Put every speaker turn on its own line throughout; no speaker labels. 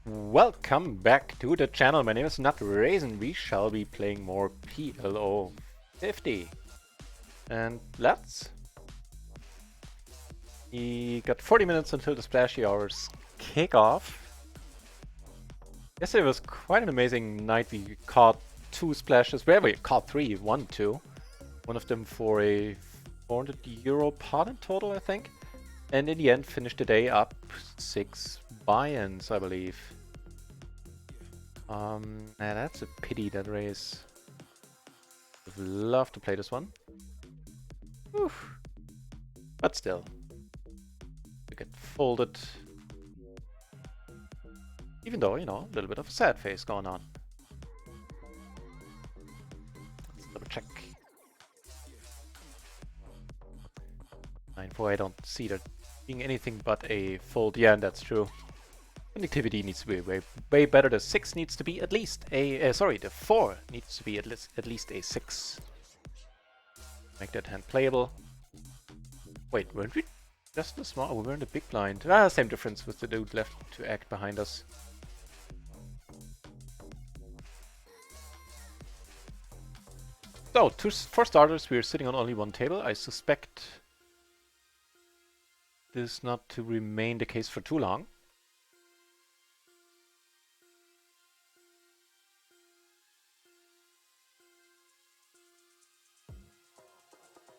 Welcome back to the channel. My name is NutRaisin. We shall be playing more PLO 50. And let's. We got 40 minutes until the Splashy hours kick off. Yesterday was quite an amazing night. We caught 2 splashes. Well, we caught 3, 1, 2. One of them for a €400 pot in total, I think. And in the end, finished the day up 6 buy-ins, I believe. That's a pity, that race. Would love to play this one. Oof. But still. We get folded. Even though, you know, a little bit of a sad face going on. Let's double check. 9-4, I don't see that being anything but a fold. Yeah, and that's true. Connectivity needs to be way better. The 6 needs to be at least a... sorry, the 4 needs to be at least a 6. Make that hand playable. Wait, weren't we just the small? Oh, we were in the big blind. Ah, same difference with the dude left to act behind us. So, for starters, we're sitting on only one table. I suspect this not to remain the case for too long.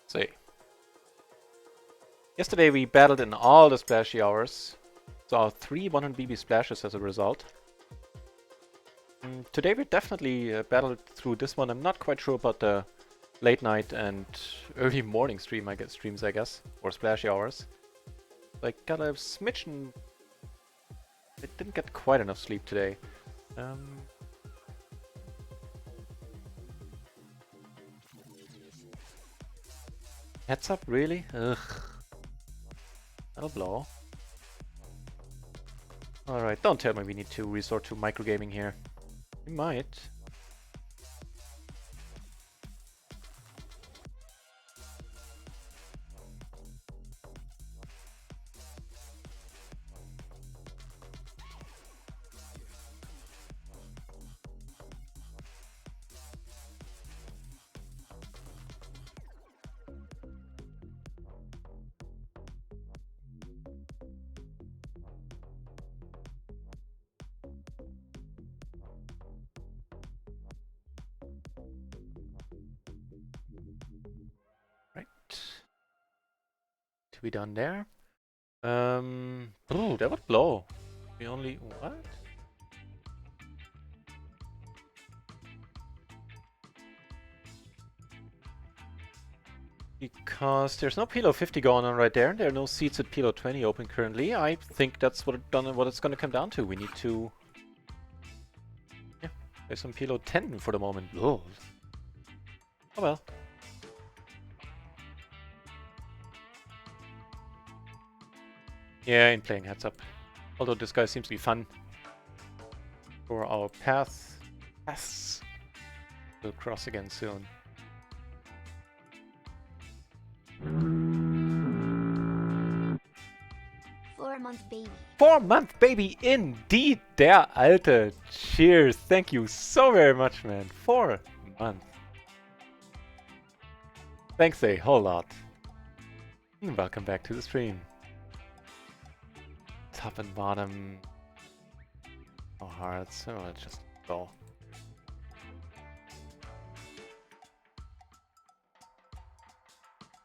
See. Yesterday we battled in all the splashy hours. Saw 3 100 BB splashes as a result. Today we definitely battled through this one. I'm not quite sure about the late night and early morning streams, I guess, or splashy hours. I got a smidgen. I didn't get quite enough sleep today. Heads up, really? Ugh. That'll blow. Alright, don't tell me we need to resort to microgaming here. We might. To be done there. Oh, that would blow. We only what? Because there's no PLO 50 going on right there. There are no seats at PLO 20 open currently. I think that's what it's gonna come down to. We need to play some PLO 10 for the moment. Oh well. Yeah, ain't playing heads up. Although this guy seems to be fun. For our paths will cross again soon.
4-month baby.
4-month baby indeed, der Alte. Cheers. Thank you so very much, man. 4 months. Thanks a whole lot. And welcome back to the stream. Top and bottom. Oh, hearts. Oh, let's just go.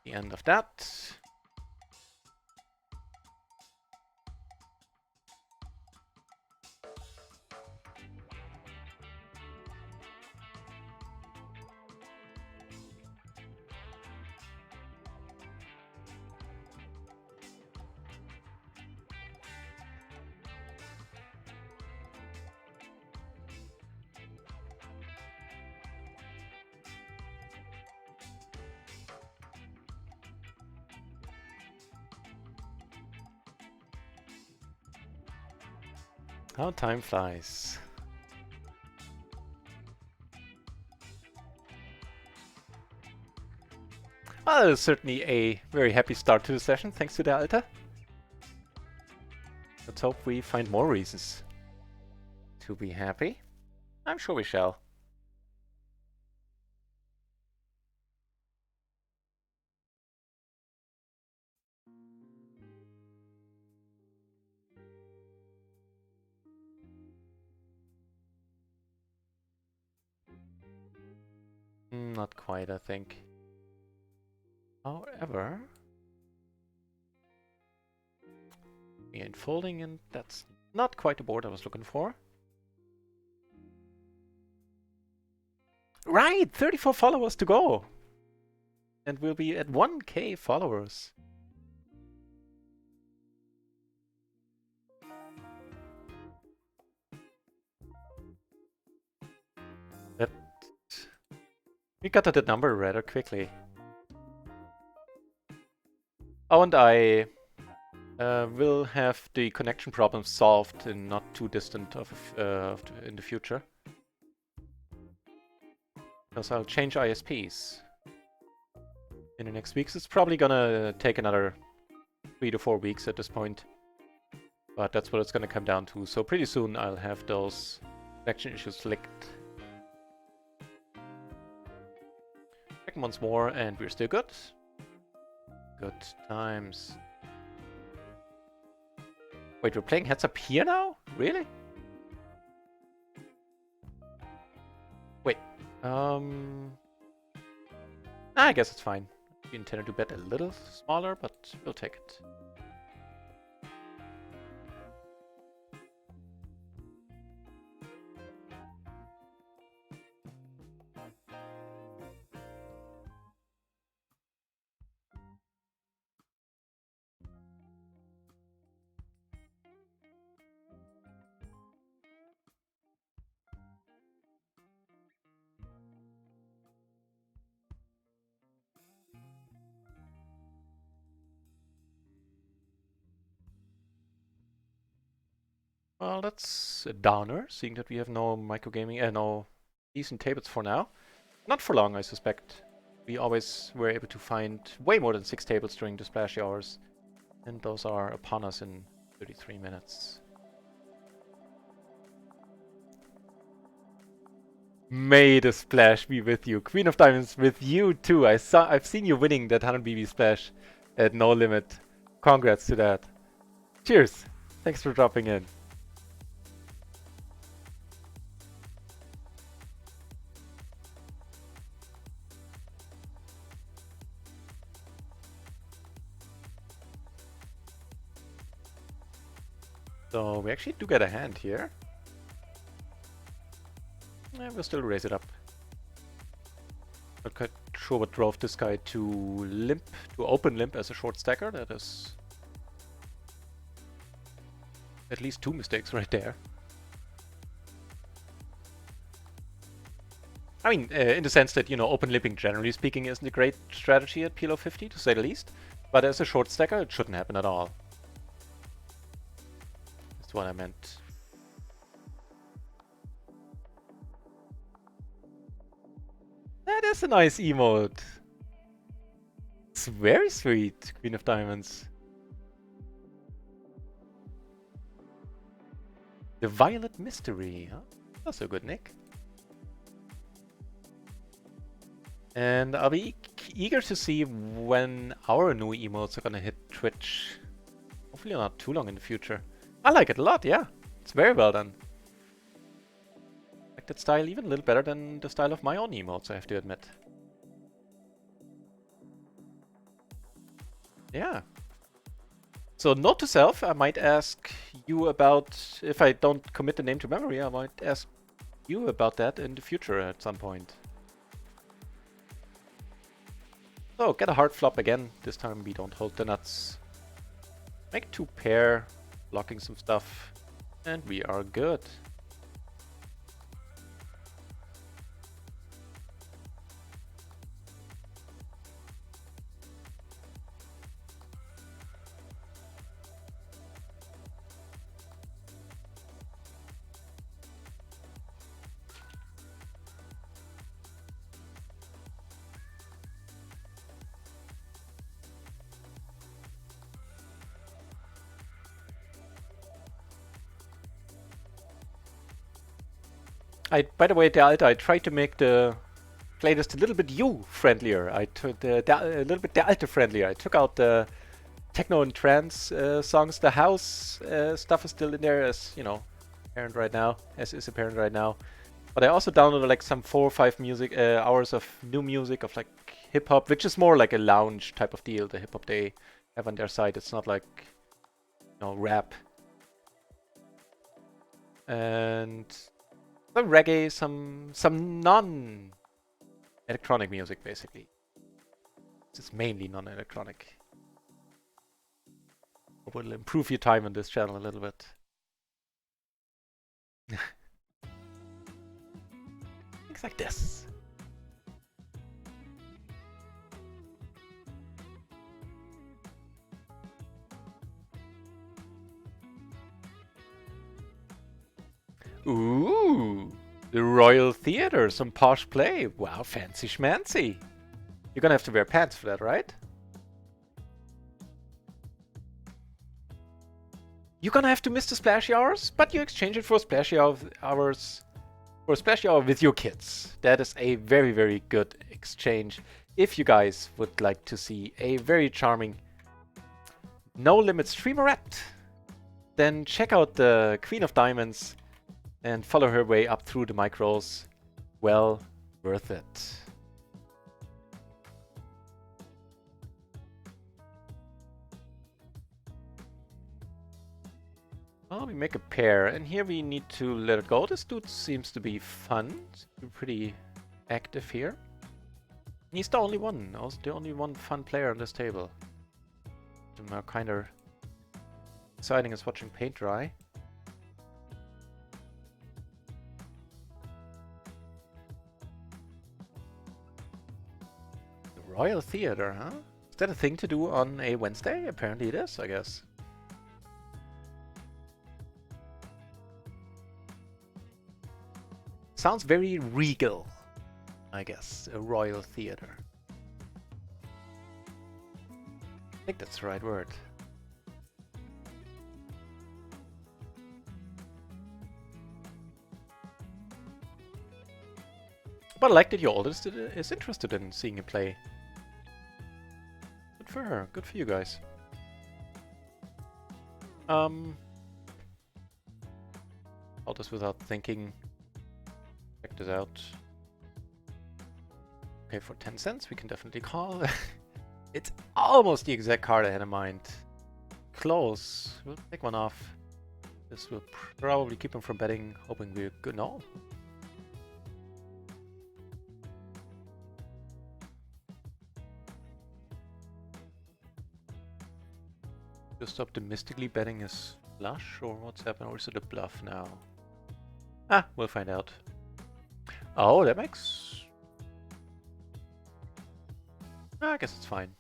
The end of that. How time flies. Well, that is certainly a very happy start to the session, thanks to the Alta. Let's hope we find more reasons to be happy. I'm sure we shall. Not quite, I think. However, we ain't folding, and that's not quite the board I was looking for. Right, 34 followers to go. And we'll be at 1K followers. That we got to that number rather quickly. Oh, and I will have the connection problem solved in not too distant in the future. Because I'll change ISPs in the next weeks. It's probably gonna take another 3 to 4 weeks at this point. But that's what it's gonna come down to. So pretty soon I'll have those connection issues licked. Check once more and we're still good. Good times. Wait, we're playing heads up here now? Really? Wait. I guess it's fine. We intended to bet a little smaller, but we'll take it. Well, that's a downer, seeing that we have no microgaming, no decent tables for now. Not for long, I suspect. We always were able to find way more than 6 tables during the Splashy hours. And those are upon us in 33 minutes. May the splash be with you. Queen of Diamonds with you too. I've seen you winning that 100 BB splash at no limit. Congrats to that. Cheers. Thanks for dropping in. So we actually do get a hand here. We'll still raise it up. Not quite sure what drove this guy to open limp as a short stacker. That is at least 2 mistakes right there. I mean, in the sense that, you know, open limping generally speaking isn't a great strategy at PLO 50, to say the least. But as a short stacker, it shouldn't happen at all. That's what I meant. That is a nice emote. It's very sweet, Queen of Diamonds. The Violet Mystery, huh? That's a good nick. And I'll be eager to see when our new emotes are gonna hit Twitch. Hopefully not too long in the future. I like it a lot, yeah. It's very well done. I like that style even a little better than the style of my own emotes, I have to admit. Yeah. So note to self, I might ask you about, if I don't commit the name to memory, I might ask you about that in the future at some point. So get a hard flop again. This time we don't hold the nuts. Make 2 pair, blocking some stuff, and we are good. By the way, Alta, I tried to make the playlist a little bit you friendlier. I took a little bit Alta friendlier. I took out the techno and trance songs. The house stuff is still in there, as you know, apparent right now, as is apparent right now. But I also downloaded like some 4 or 5 hours of new music of like hip hop, which is more like a lounge type of deal. The hip hop they have on their site. It's not like, you know, rap. And some reggae, some non-electronic music, basically. It's mainly non-electronic. It will improve your time on this channel a little bit. Things like this. Ooh, the Royal Theatre, some posh play. Wow, fancy schmancy. You're gonna have to wear pants for that, right? You're gonna have to miss the splashy hours, but you exchange it for splashy hours for a splashy hour with your kids. That is a very, very good exchange. If you guys would like to see a very charming No Limit streamerette, then check out the Queen of Diamonds and follow her way up through the mic rolls. Well worth it. Well, we make a pair, and here we need to let it go. This dude seems to be fun, pretty active here. He's the only one, also the only one fun player on this table. Kind of exciting as watching paint dry. The Royal Theatre, huh? Is that a thing to do on a Wednesday? Apparently it is, I guess. Sounds very regal, I guess. A Royal Theatre. I think that's the right word. But I like that your oldest is interested in seeing you play. Good for her. Good for you guys. All this without thinking. Check this out. Okay, for 10 cents we can definitely call. It's almost the exact card I had in mind. Close. We'll take one off. This will probably keep him from betting, hoping we're good. No. Just optimistically betting his flush, or what's happening? Or is it a bluff now? Ah, we'll find out. Oh, that makes... I guess it's fine.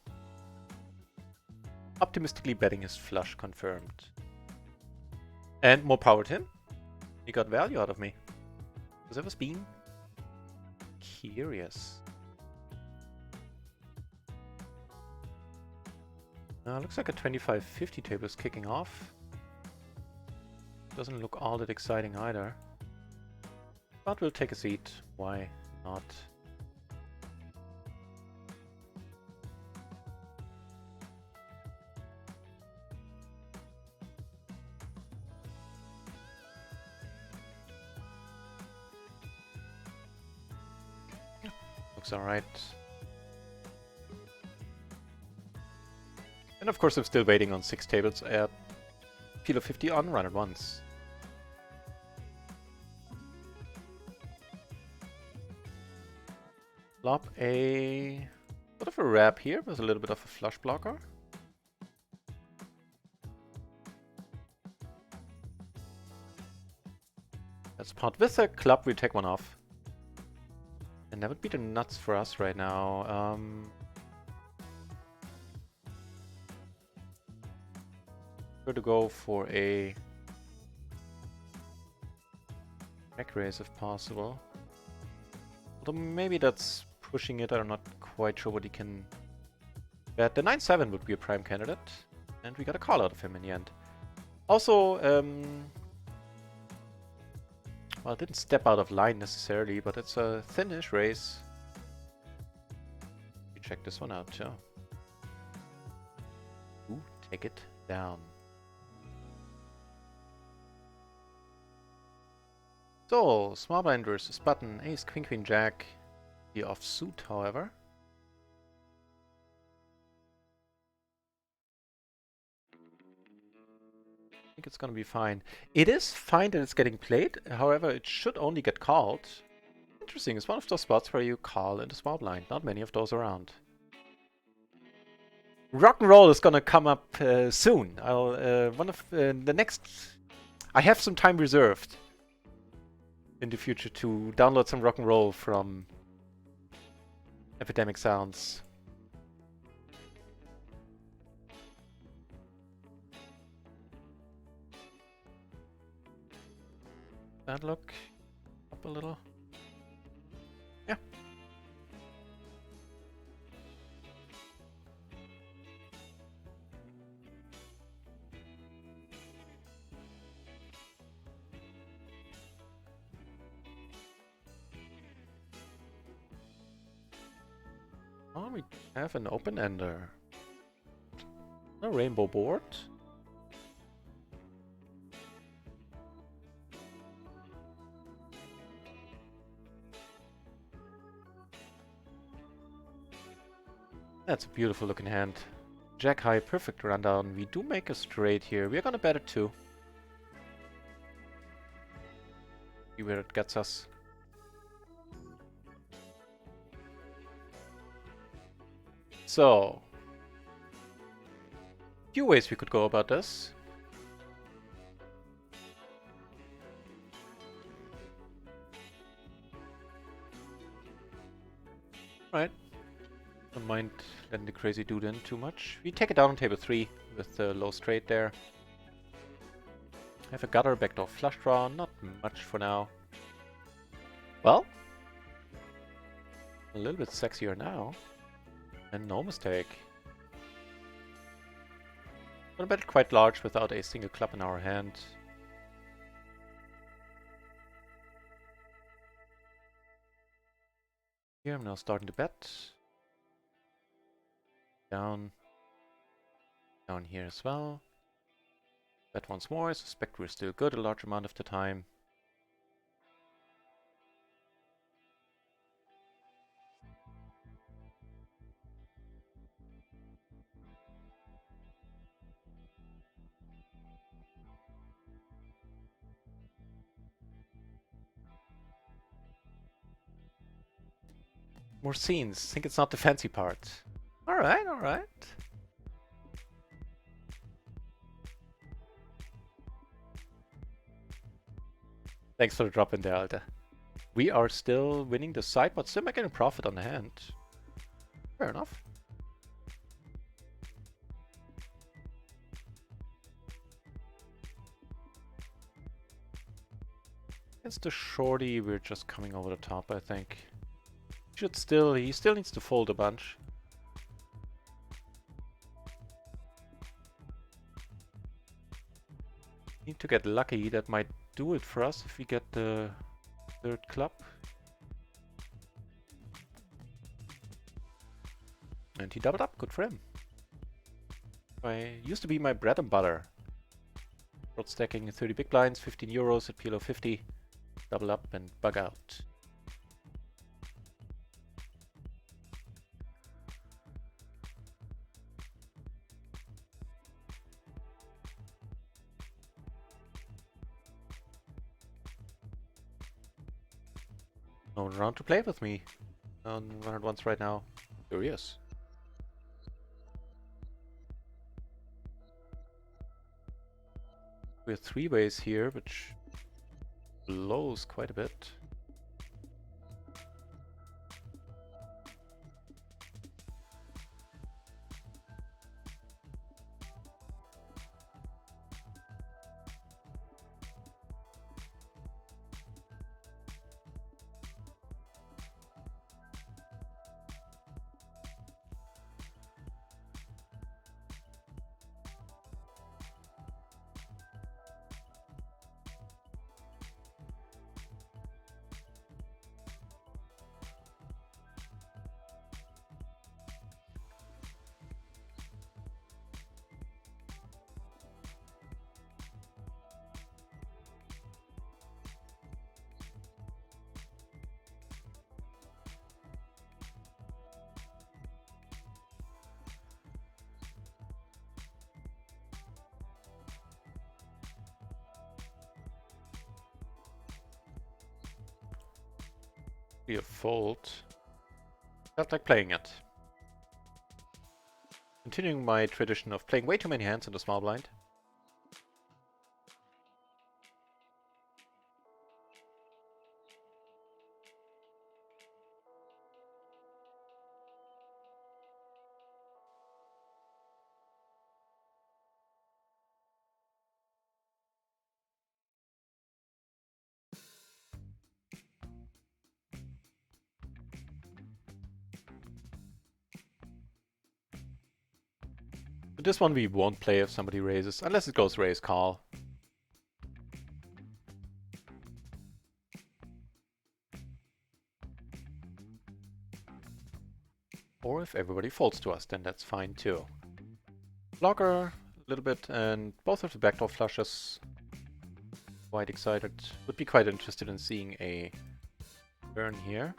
Optimistically betting his flush confirmed. And more power to him. He got value out of me. Does that was being curious. Looks like a 25-50 table is kicking off. Doesn't look all that exciting either. But we'll take a seat. Why not? Looks alright. And of course I'm still waiting on 6 tables at PLO 50 on RunItOnce. Flop a bit of a wrap here with a little bit of a flush blocker. Let's pot with a club, we take one off. And that would be the nuts for us right now. We're to go for a back raise if possible. Although maybe that's pushing it, I'm not quite sure what he can bet. The 9-7 would be a prime candidate, and we got a call out of him in the end. Also, well, Well, it didn't step out of line necessarily, but it's a thin-ish race. You check this one out too. Ooh, take it down. So, small blind versus button, ace, queen, queen, jack. The offsuit, however. I think it's gonna be fine. It is fine that it's getting played, however, it should only get called. Interesting, it's one of those spots where you call into small blind. Not many of those around. Rock and roll is gonna come up soon. I'll one of the next. I have some time reserved in the future to download some rock and roll from Epidemic Sounds. That look up a little. Yeah. Oh, we have an open-ender. A rainbow board. That's a beautiful looking hand. Jack high, perfect rundown. We do make a straight here. We're gonna bet it too. See where it gets us. So, few ways we could go about this. Right. Don't mind letting the crazy dude in too much. We take it down on table 3 with the low straight there. Have a gutter, backdoor flush draw, not much for now. Well, a little bit sexier now. And no mistake. Gonna bet it quite large without a single club in our hand. Here I'm now starting to bet. Down. Down here as well. Bet once more. I suspect we're still good a large amount of the time. More scenes. Think it's not the fancy part. Alright, alright. Thanks for the drop in there, Alter. We are still winning the side, but still making a profit on the hand. Fair enough. Against the shorty, we're just coming over the top, I think. He still needs to fold a bunch. Need to get lucky. That might do it for us if we get the third club. And he doubled up. Good for him. Used to be my bread and butter. Short stacking 30 big blinds, 15 euros at PLO 50. Double up and bug out. No round to play with me on RunItOnce right now. Curious. We have 3 ways here, which blows quite a bit. Be a fold. Felt like playing it. Continuing my tradition of playing way too many hands in the small blind. But this one we won't play if somebody raises, unless it goes raise call. Or if everybody folds to us, then that's fine too. Blocker a little bit, and both of the backdoor flushes. Quite excited. Would be quite interested in seeing a turn here.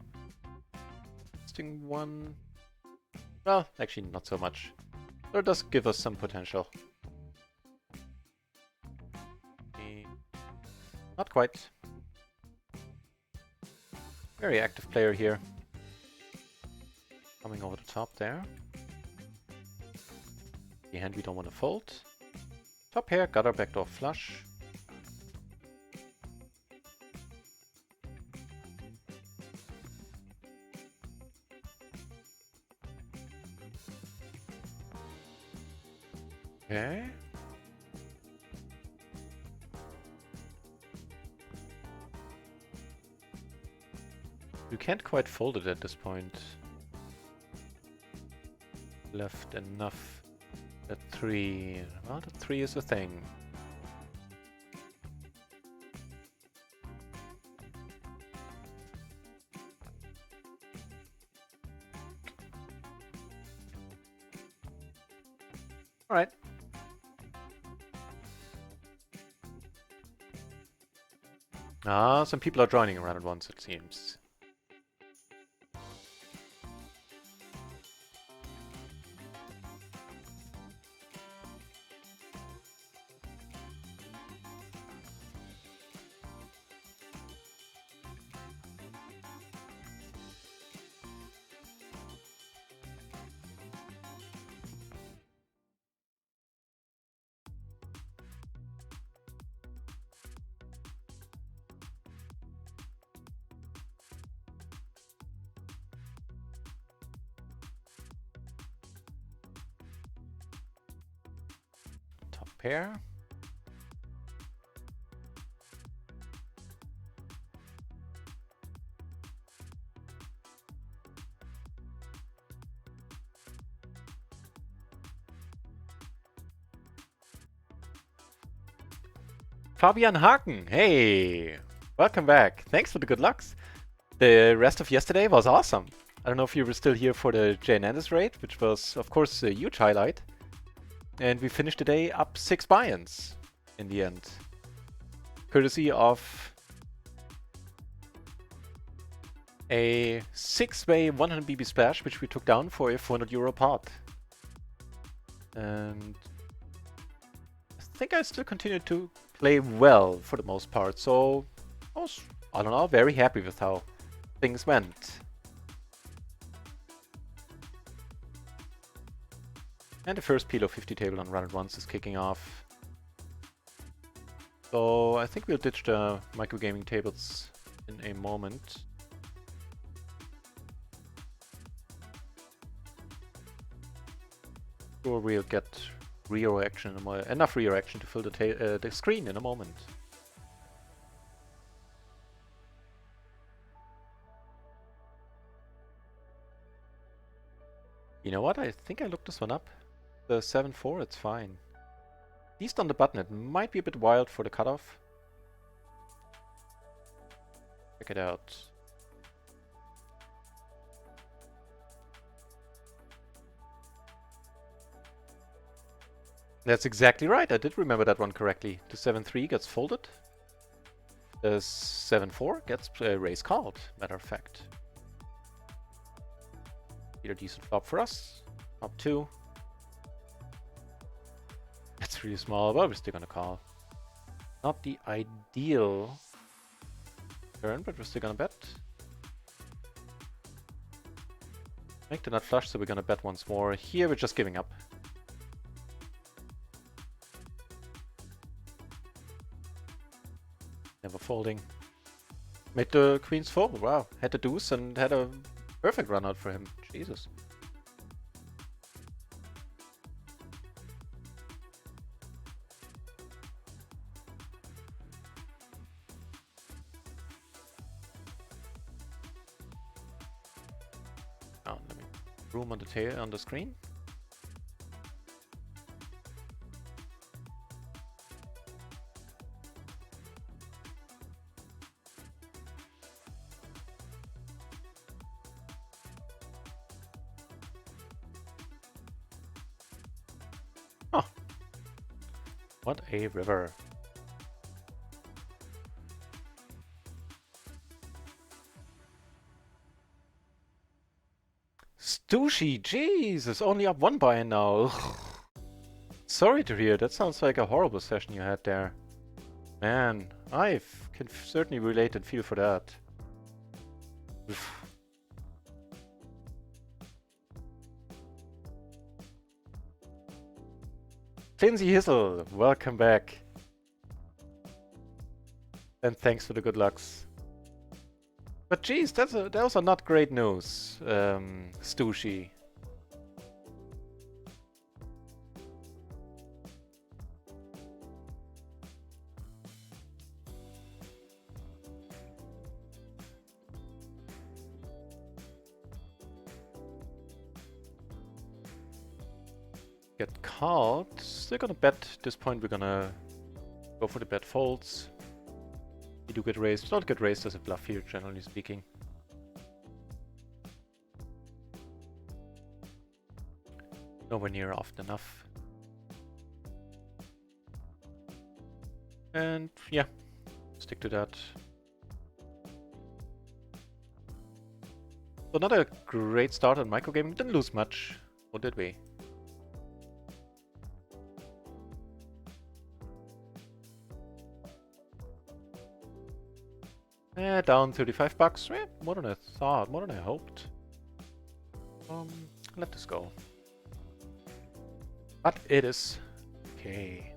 Interesting one. Well, actually not so much. But it does give us some potential. Not quite. Very active player here. Coming over the top there. The hand we don't want to fold. Top pair, gutter, backdoor flush. Okay. You can't quite fold it at this point. Left enough. That 3. Well, that 3 is a thing. Alright. Ah, some people are joining around at once, it seems. Pair. Fabian Haken, hey! Welcome back. Thanks for the good lucks. The rest of yesterday was awesome. I don't know if you were still here for the Jay Hernandez raid, which was, of course, a huge highlight. And we finished the day up 6 buy-ins in the end. Courtesy of a 6-way 100 BB splash, which we took down for a 400 euro pot. And I think I still continue to play well for the most part. So I was, I don't know, very happy with how things went. And the first PLO 50 table on RunItOnce is kicking off. So I think we'll ditch the microgaming tables in a moment. Sure, we'll get rear action, enough rear action to fill the screen in a moment. You know what? I think I looked this one up. The 7-4, it's fine. At least on the button, it might be a bit wild for the cutoff. Check it out. That's exactly right. I did remember that one correctly. The 7-3 gets folded. The 7-4 gets raise called, matter of fact. Either decent flop for us. Top 2. That's really small, but we're still gonna call. Not the ideal turn, but we're still gonna bet. Make the nut flush, so we're gonna bet once more. Here we're just giving up. Never folding. Made the queens fold. Wow. Had the deuce and had a perfect run out for him. Jesus. Oh, let me room on the tail on the screen. Oh. What a river. Splashy, Jesus, only up one buy-in now. Sorry to hear, that sounds like a horrible session you had there. Man, I can certainly relate and feel for that. Lindsay Hissel, welcome back. And thanks for the good lucks. But geez, those are not great news, Stushy. Get called. Still gonna bet at this point. We're gonna go for the bet folds. We do get raised. Don't get raised as a bluff here, generally speaking. Nowhere near often enough. And yeah, stick to that. So not a great start on microgaming. Didn't lose much, or did we? Down 35 bucks. More than I thought, more than I hoped. Let this go. But it is okay.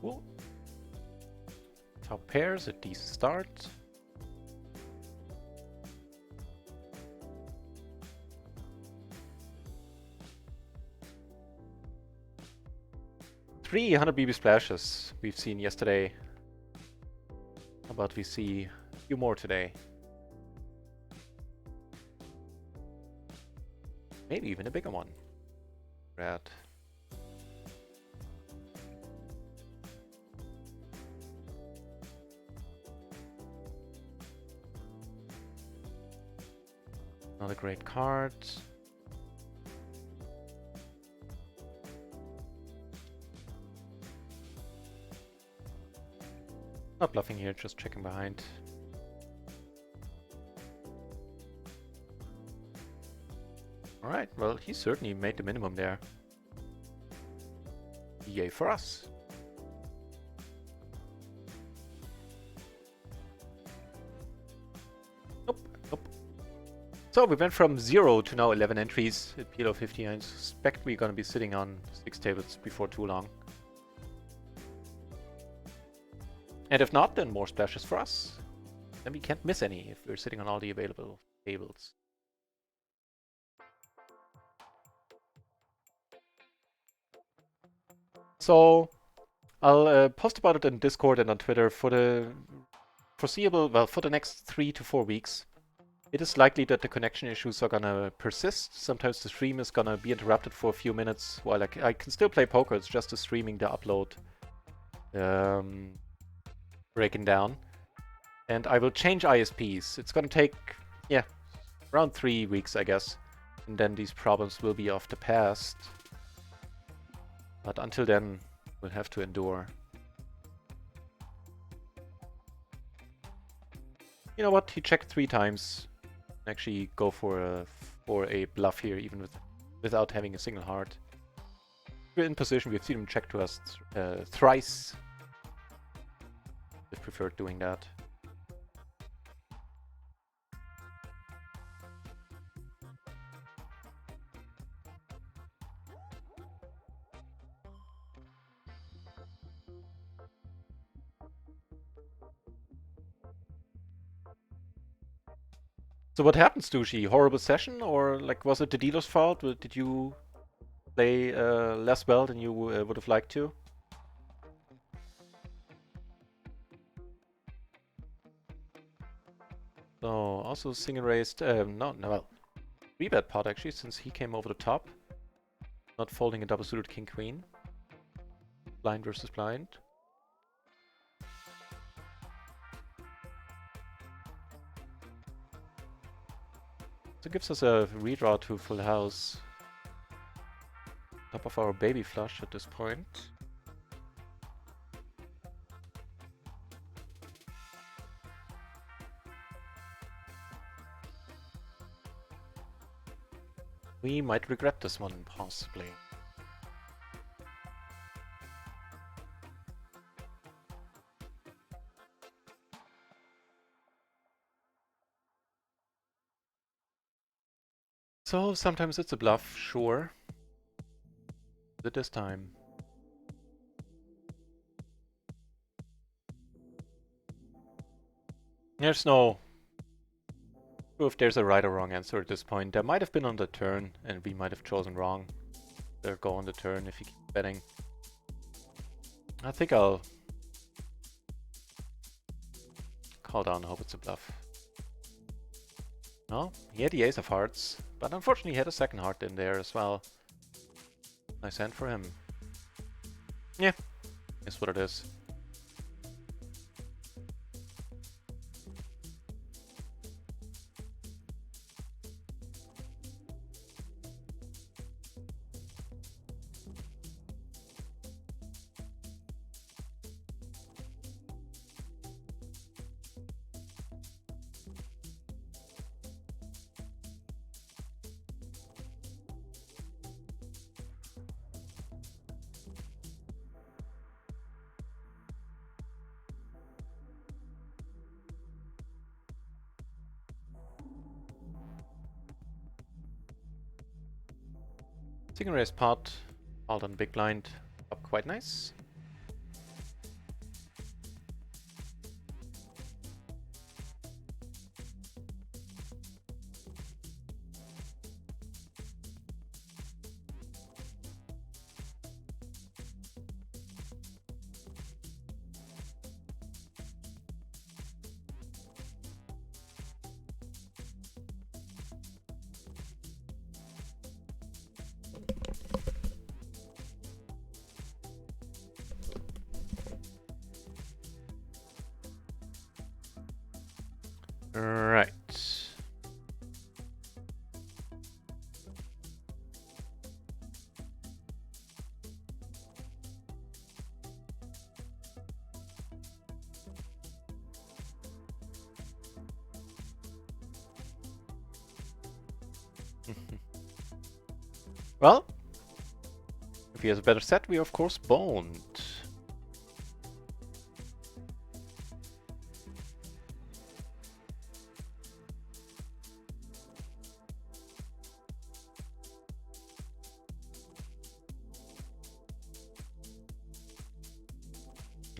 Cool. Top pairs, a decent start. $300 BB splashes we've seen yesterday. How about we see a few more today? Maybe even a bigger one. Red. Not a great card. Not bluffing here, just checking behind. Alright, well, he certainly made the minimum there. Yay for us. Nope, nope. So we went from 0 to now 11 entries at PLO 50. I suspect we're gonna be sitting on 6 tables before too long. And if not, then more splashes for us. Then we can't miss any if we're sitting on all the available tables. So I'll post about it in Discord and on Twitter for the foreseeable, well, for the next 3 to 4 weeks. It is likely that the connection issues are gonna persist. Sometimes the stream is gonna be interrupted for a few minutes while I can still play poker. It's just the streaming, the upload. Breaking down, and I will change ISPs. It's gonna take, yeah, around 3 weeks, I guess, and then these problems will be of the past. But until then, we'll have to endure. You know what? He checked 3 times. Actually, go for a bluff here, even without having a single heart. We're in position. We've seen him check to us thrice. I preferred doing that. So what happens, Dushi? Horrible session, or like was it the dealer's fault? Did you play less well than you would have liked to? So also single raised, no, well, 3-bet pot actually, since he came over the top. Not folding a double suited king queen. Blind versus blind. So it gives us a redraw to full house. Top of our baby flush at this point. We might regret this one, possibly. So sometimes it's a bluff, sure. But this time. There's no proof there's a right or wrong answer at this point. There might have been on the turn, and we might have chosen wrong. There go on the turn if you keep betting. I think I'll call down, hope it's a bluff. No, he had the ace of hearts, but unfortunately he had a second heart in there as well. Nice hand for him. Yeah, is what it is. Single raise pot, all on big blind, up quite nice. Right. Well, if he has a better set, we of course won't.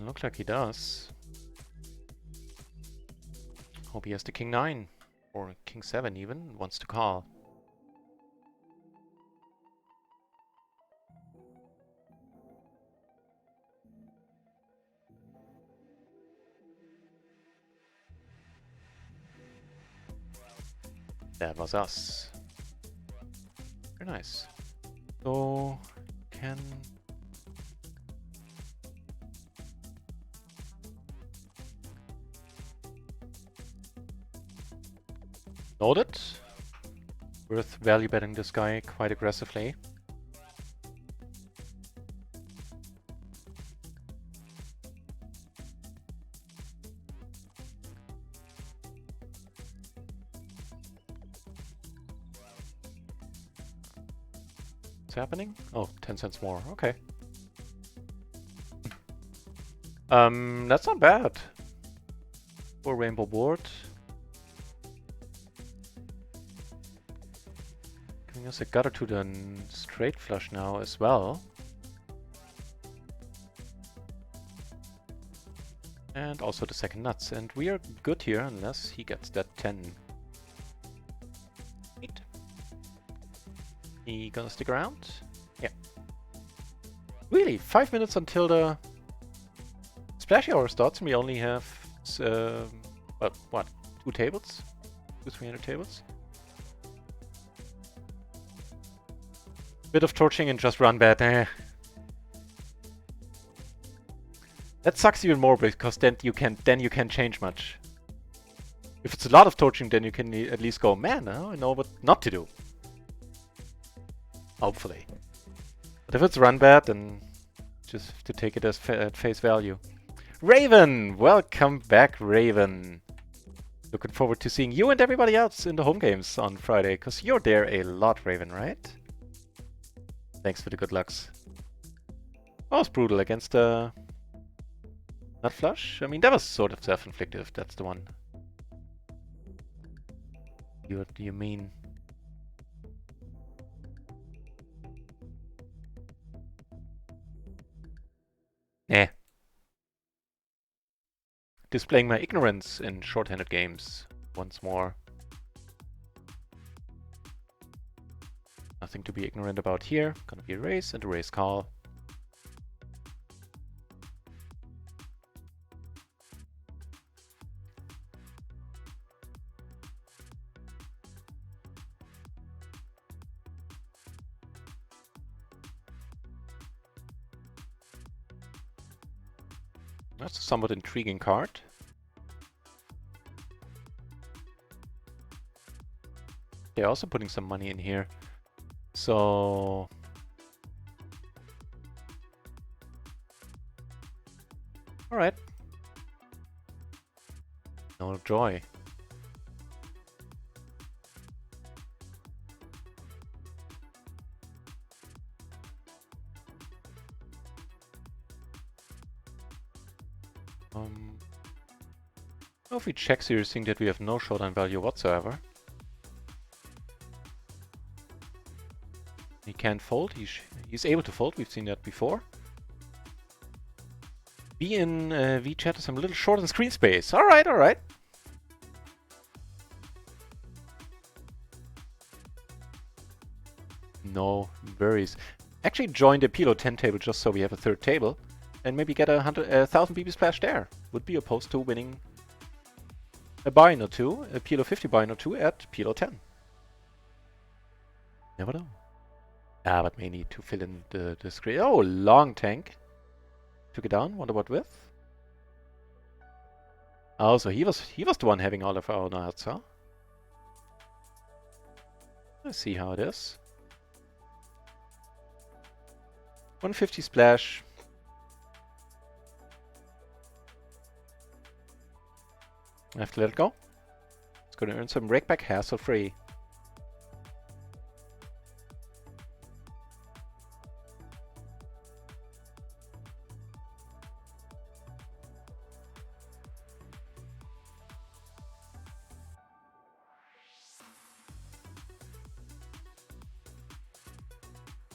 Looks like he does. Hope he has the king 9 or king 7 even, wants to call. That was us. Very nice. So can noted. Worth value betting this guy quite aggressively. What's happening? Oh, 10 cents more. Okay. That's not bad. For rainbow board. Giving us a gutter to the straight flush now as well. And also the second nuts. And we are good here unless he gets that 10. Neat. He gonna stick around? Yeah. Really? 5 minutes until the Splashy hour starts and we only have, what, 2 tables? 300 tables? Bit of torching and just run bad. That sucks even more because then you can't change much. If it's a lot of torching, then you can at least go, man, I know what not to do. Hopefully. But if it's run bad, then just have to take it as at face value. Raven! Welcome back, Raven. Looking forward to seeing you and everybody else in the home games on Friday, because you're there a lot, Raven, right? Thanks for the good lucks. That was brutal against Nut Flush. I mean, that was sort of self-inflicted, if that's the one. What do you mean? Eh. Displaying my ignorance in short-handed games once more. Nothing to be ignorant about here. Gonna be a race and a race call. That's a somewhat intriguing card. They're also putting some money in here. So... Alright. No joy. If we check here, you think that we have no showdown value whatsoever. He can't fold. He's able to fold. We've seen that before. V in VChat is a little short on screen space. All right, all right. No worries. Actually, join the PLO 10 table just so we have a third table, and maybe get 1,000 BB splash there. Would be opposed to winning a buy-in or two, a PLO 50 buy-in or two at PLO 10. Never know. Ah, but may need to fill in the screen. Oh, long tank. Took it down. Wonder what with? Oh, so he was the one having all of our nuts, huh? Let's see how it is. 150 splash. I have to let it go. It's gonna earn some rakeback hassle-free.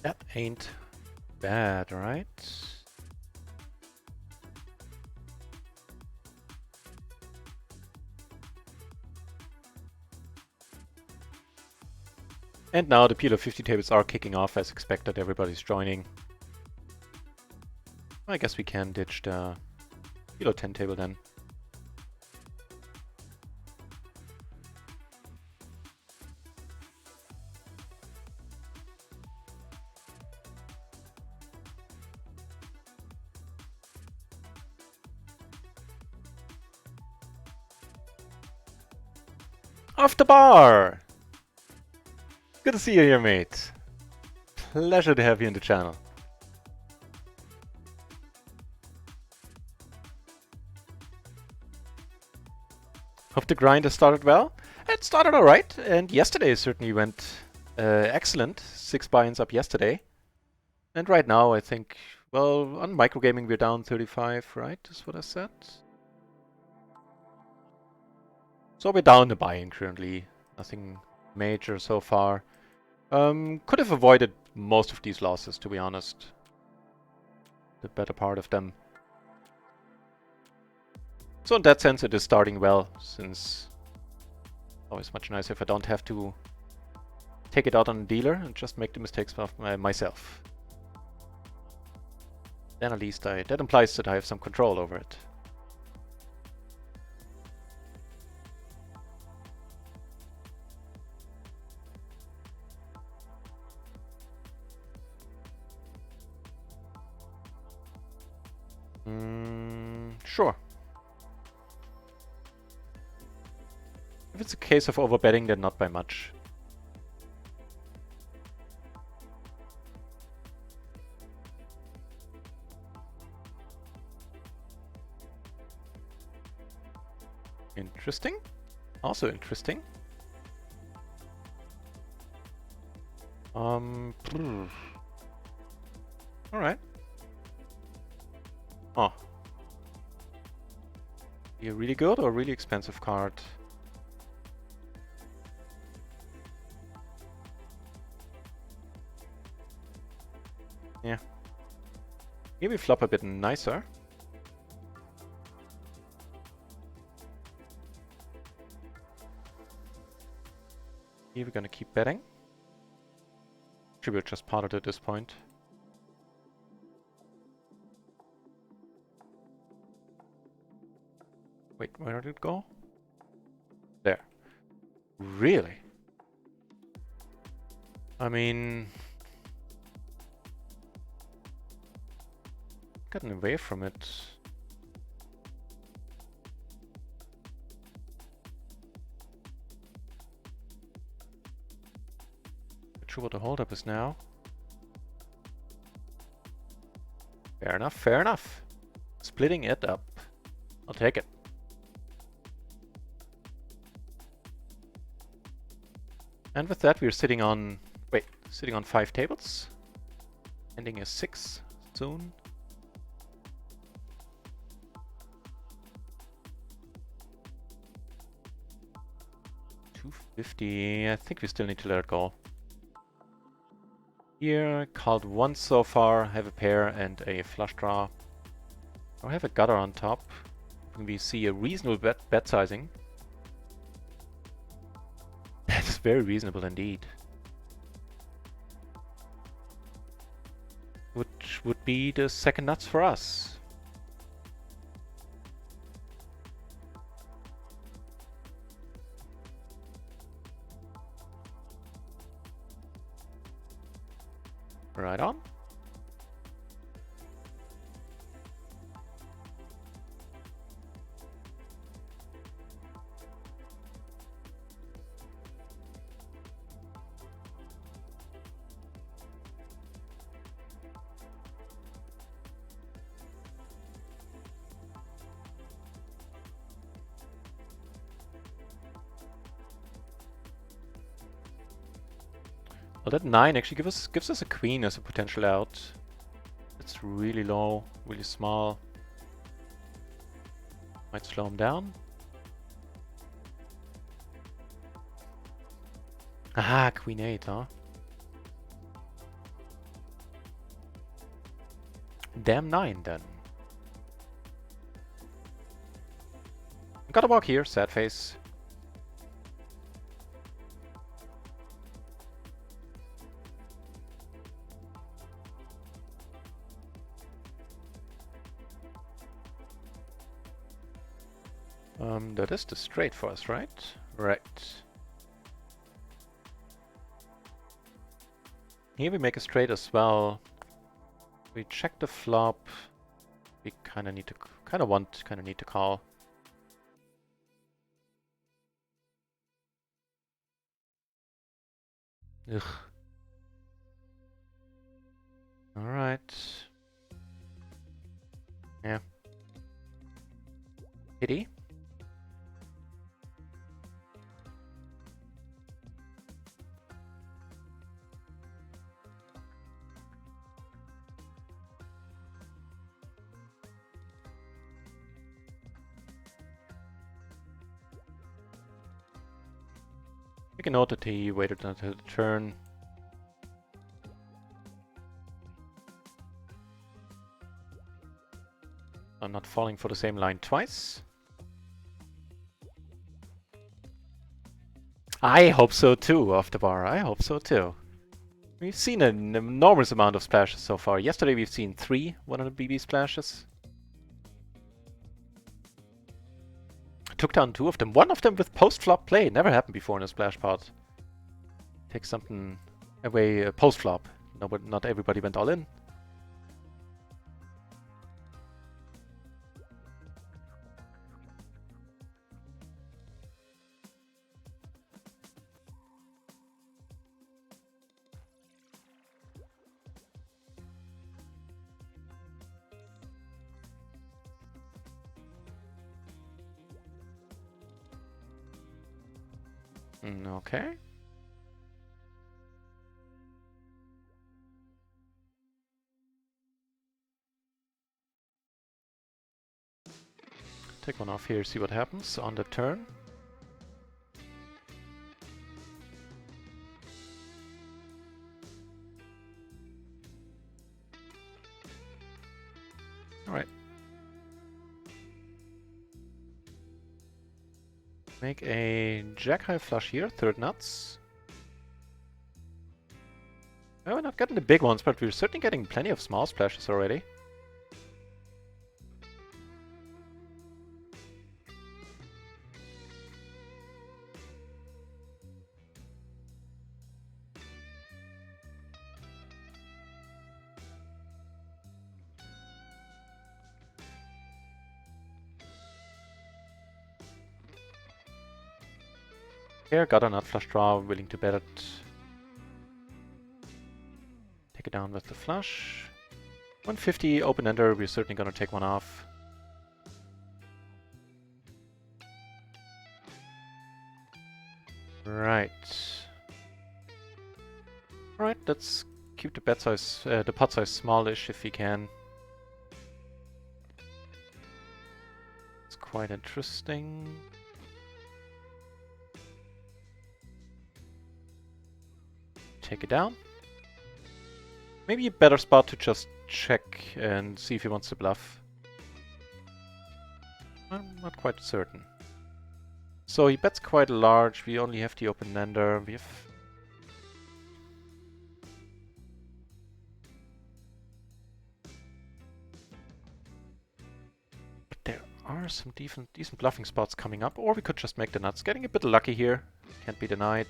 That ain't bad, right? And now the PLO 50 tables are kicking off as expected. Everybody's joining. I guess we can ditch the PLO 10 table then. Off the bar! Good to see you here, mate. Pleasure to have you in the channel. Hope the grind has started well. It started alright, and yesterday certainly went Excellent. 6 buy-ins up yesterday. And right now, I think, well, on microgaming, we're down 35, right? Is what I said. So we're down the buy-in currently. Nothing major so far. Could have avoided most of these losses, to be honest. The better part of them. So in that sense, it is starting well, since it's always much nicer if I don't have to take it out on the dealer and just make the mistakes of myself. Then at least that implies that I have some control over it. Sure. If it's a case of overbetting, then not by much. Interesting. Also interesting. Alright. Oh. A really good or really expensive card? Yeah. Maybe flop a bit nicer. Here we're gonna keep betting. Actually, we're just part of it at this point. Wait, where did it go? There. Really? I mean... gotten away from it. Not sure what the holdup is now. Fair enough, fair enough. Splitting it up. I'll take it. And with that, we're sitting on... wait, sitting on 5 tables. Ending a 6 soon. $250. I think we still need to let it go. Here, called once so far. Have a pair and a flush draw. I have a gutter on top. We see a reasonable bet sizing. That is very reasonable indeed. Which would be the second nuts for us. Right on. Well, that 9 actually gives us a queen as a potential out. It's really low, really small. Might slow him down. Aha, queen 8, huh? Damn 9 then. Gotta walk here, sad face. That is the straight for us, right? Right. Here we make a straight as well. We check the flop. We kind of need to call. Ugh. All right. Yeah. Pity. Make a note that he waited until the turn. I'm not falling for the same line twice. I hope so too, off the bar. I hope so too. We've seen an enormous amount of splashes so far. Yesterday we've seen 3 100 BB splashes. Took down 2 of them. One of them with post-flop play. Never happened before in a splash pot. Take something away post-flop. No, but not everybody went all in. Okay. Take one off here, see what happens on the turn. Alright. Make a jack high flush here, third nuts. Oh, we're not getting the big ones, but we're certainly getting plenty of small splashes already. Here, got a nut flush draw, willing to bet it. Take it down with the flush. 150 open-ender, we're certainly gonna take one off. Right. Alright, let's keep the bet size, the pot size smallish if we can. It's quite interesting. Take it down. Maybe a better spot to just check and see if he wants to bluff. I'm not quite certain. So he bets quite large. We only have the open-ender. We have... But there are some decent bluffing spots coming up. Or we could just make the nuts. Getting a bit lucky here. Can't be denied.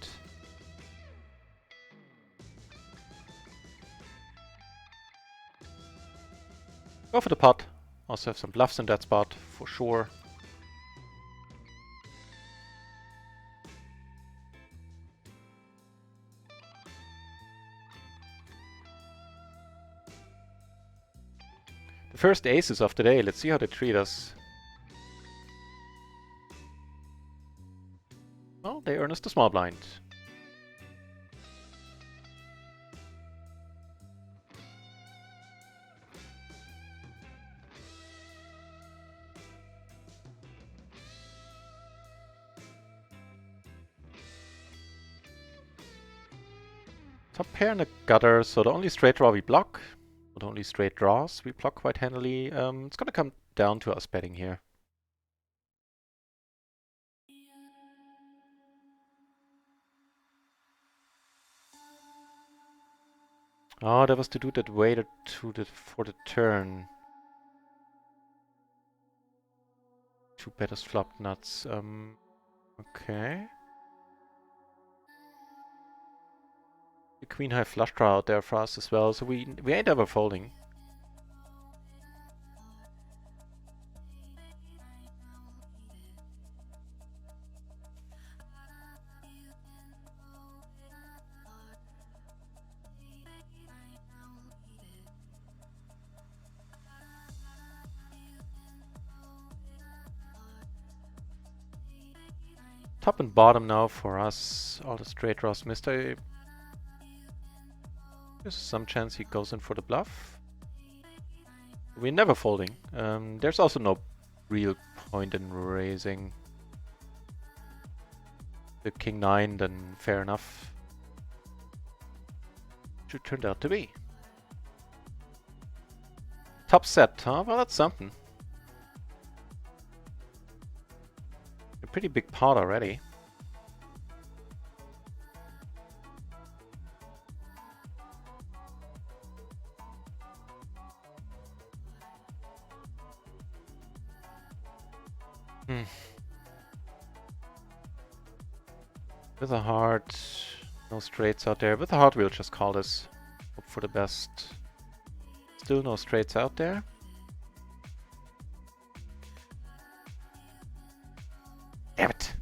Go for the pot. Also have some bluffs in that spot, for sure. The first aces of the day. Let's see how they treat us. Well, they earn us the small blind. Top pair and a gutter, so the only straight draw we block, not only straight draws we block quite handily. It's gonna come down to us betting here. Oh, that was the dude that waited for the turn. 2 betters flopped nuts. Okay. The queen high flush draw out there for us as well, so we ain't ever folding. Top and bottom now for us. All the straight draws missed. There's some chance he goes in for the bluff. We're never folding. There's also no real point in raising. the king 9, then fair enough. Should turned out to be. Top set, huh? Well, that's something. A pretty big pot already. With a heart, no straights out there. With a heart, we'll just call this. Hope for the best. Still no straights out there. Damn it!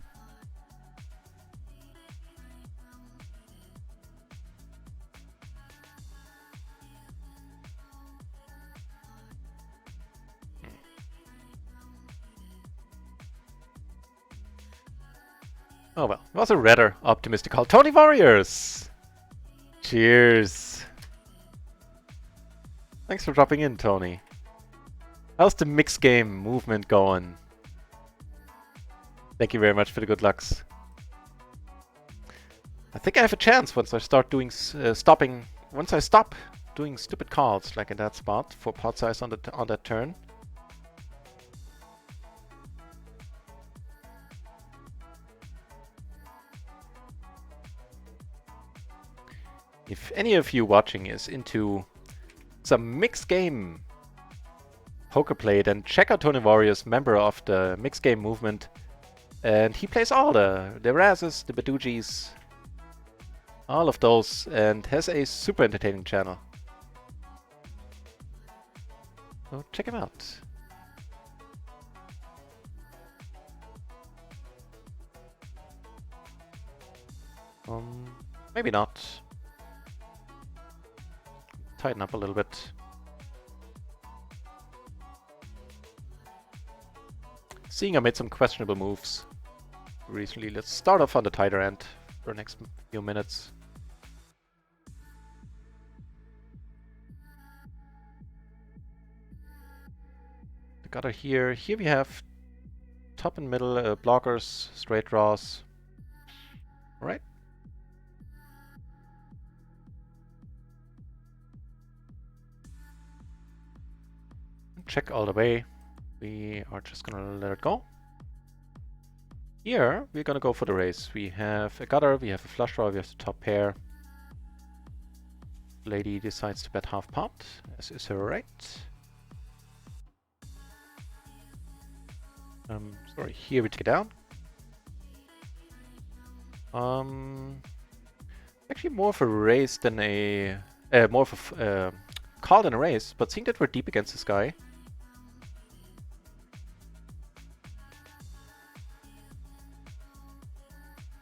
Oh well, it was a rather optimistic call. Tony Warriors! Cheers! Thanks for dropping in, Tony. How's the mixed game movement going? Thank you very much for the good lucks. I think I have a chance once I start doing once I stop doing stupid calls like in that spot for pot size on that turn. If any of you watching is into some mixed game poker play, then check out Tony Warriors, member of the mixed game movement. And he plays all the Razes, the Badujis, all of those, and has a super entertaining channel. So check him out. Maybe not. Tighten up a little bit. Seeing I made some questionable moves recently, let's start off on the tighter end for the next few minutes. The gutter here. Here we have top and middle blockers, straight draws. All right. Check all the way. We are just gonna let it go. Here, we're gonna go for the raise. We have a gutter, we have a flush draw, we have the top pair. Lady decides to bet half pot, as is her right. Sorry, here we take it down. Actually more of a raise than a... more of a call than a raise, but seeing that we're deep against this guy,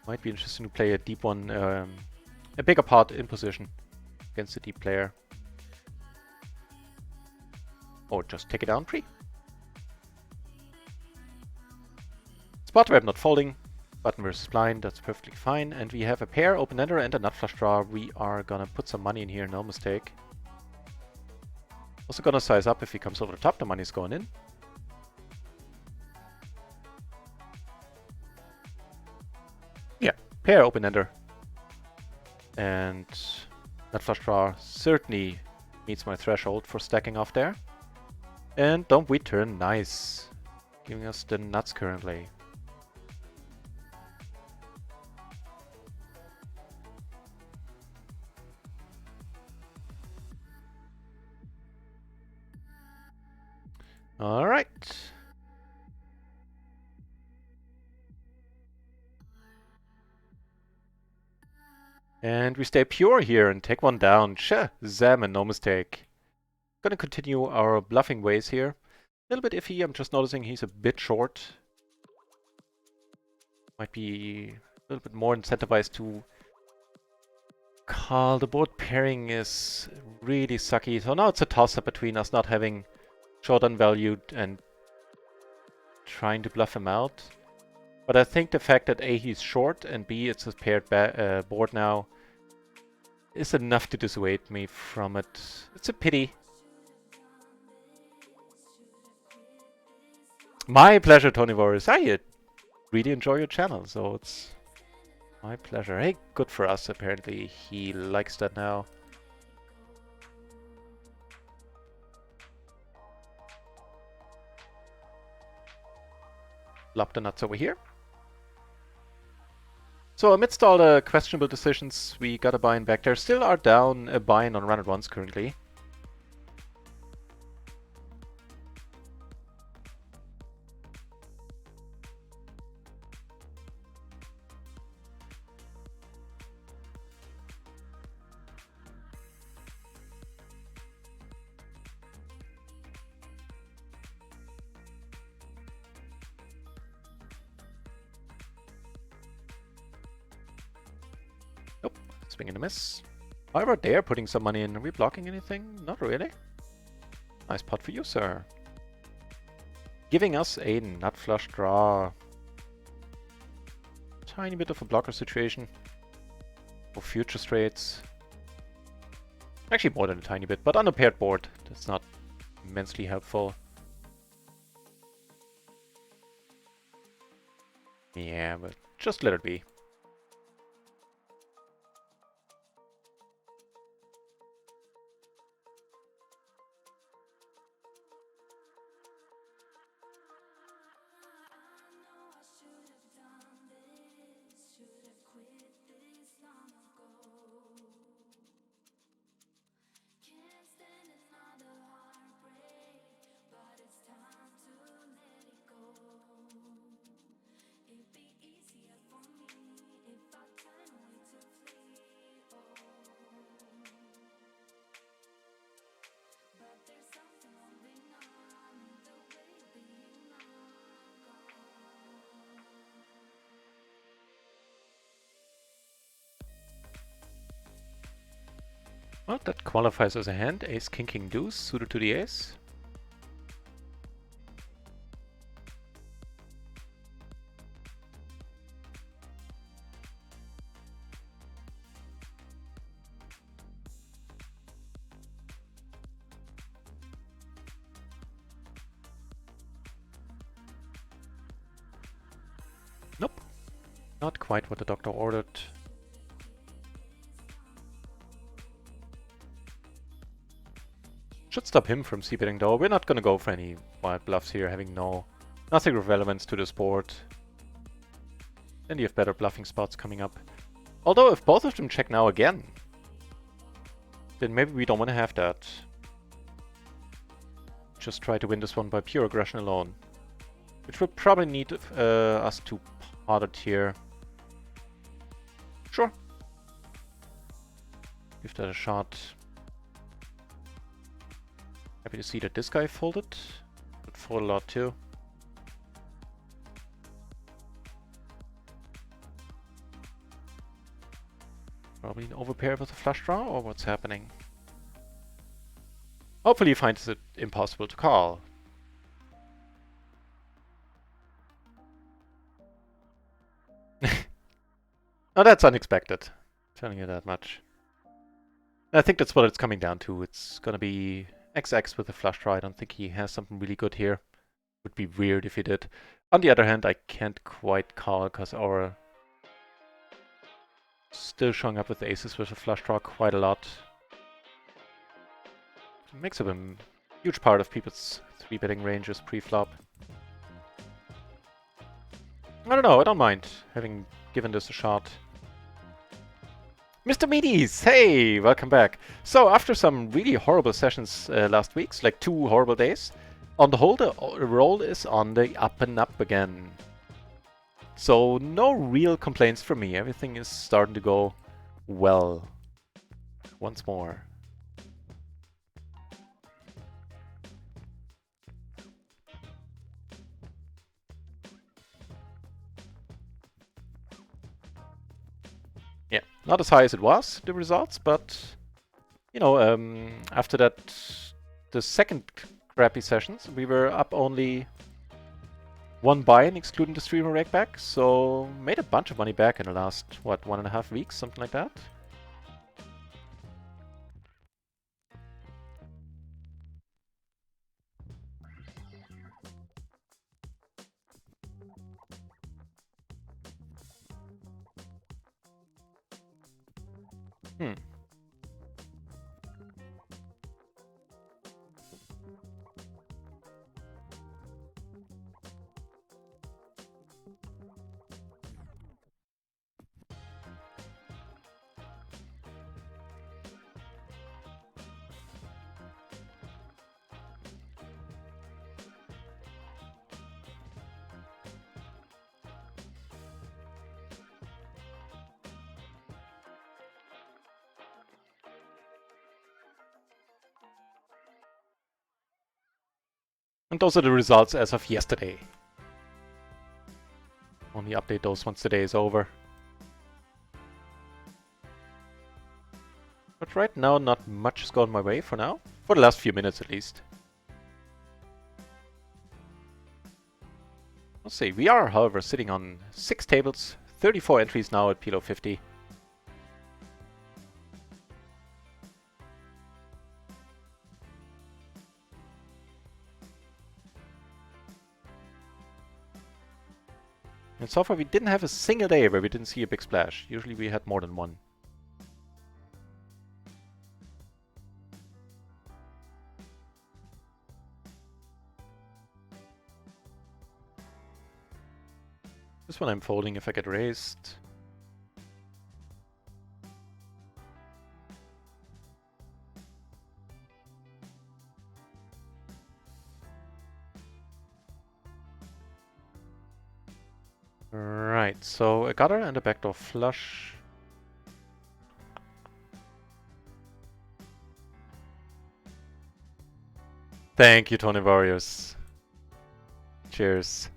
might be interesting to play a deep one, a bigger pot in position against a deep player. Or just take it down pre. Spot web not folding, button versus blind, that's perfectly fine. And we have a pair, open-ender, and a nut flush draw. We are gonna put some money in here, no mistake. Also gonna size up if he comes over the top, the money's going in. Yeah, pair, open-ender. And nut flush draw certainly meets my threshold for stacking off there. And don't we turn nice, giving us the nuts currently. All right. And we stay pure here and take one down. Shazam, and no mistake. Gonna continue our bluffing ways here. A little bit iffy, I'm just noticing he's a bit short. Might be a little bit more incentivized to call. The board pairing is really sucky. So now it's a toss-up between us not having short unvalued and trying to bluff him out. But I think the fact that A, he's short, and B, it's a paired board now, is enough to dissuade me from it. It's a pity. My pleasure, Tony Warriors. I really enjoy your channel, so it's My pleasure. Hey, good for us, apparently. He likes that now. Lop the nuts over here. So amidst all the questionable decisions, we got a buy-in back there. Still are down a buy-in on RunItOnce currently. Nope, swing and a miss. However, they are putting some money in. Are we blocking anything? Not really. Nice pot for you, sir. Giving us a nut flush draw. Tiny bit of a blocker situation for future straights. Actually more than a tiny bit, but on a paired board, that's not immensely helpful. Yeah, but just let it be. Well, that qualifies as a hand. Ace, king, king, deuce, suited to the ace. Nope. Not quite what the doctor ordered. Should stop him from c-betting though. We're not gonna go for any wild bluffs here, having nothing of relevance to this board. And you have better bluffing spots coming up. Although if both of them check now again, then maybe we don't want to have that. Just try to win this one by pure aggression alone. Which will probably need us to pot it here. Sure. Give that a shot. Happy to see that this guy folded. Would fold a lot too. Probably an overpair with a flush draw, or what's happening? Hopefully he finds it impossible to call. Oh, that's unexpected. Telling you that much. I think that's what it's coming down to. It's gonna be XX with a flush draw. I don't think he has something really good here. Would be weird if he did. On the other hand, I can't quite call because our still showing up with aces with a flush draw quite a lot. It makes up a huge part of people's 3-betting ranges pre-flop. I don't know, I don't mind having given this a shot. Mr. Meaties, hey, welcome back. So after some really horrible sessions last week, like 2 horrible days, on the whole the roll is on the up and up again. So no real complaints from me. Everything is starting to go well once more. Yeah, not as high as it was, the results, but you know, after that, the second crappy sessions, we were up only 1 buy-in, excluding the streamer rake back, so made a bunch of money back in the last, what, 1.5 weeks, something like that? Hmm. And those are the results as of yesterday. Only update those once the day is over. But right now, not much has gone my way for now. For the last few minutes at least. Let's see, we are, however, sitting on 6 tables, 34 entries now at PLO 50. And so far we didn't have a single day where we didn't see a big splash. Usually we had more than one. This one I'm folding if I get raised. Right, so a gutter and a backdoor flush. Thank you, Tony Warriors. Cheers.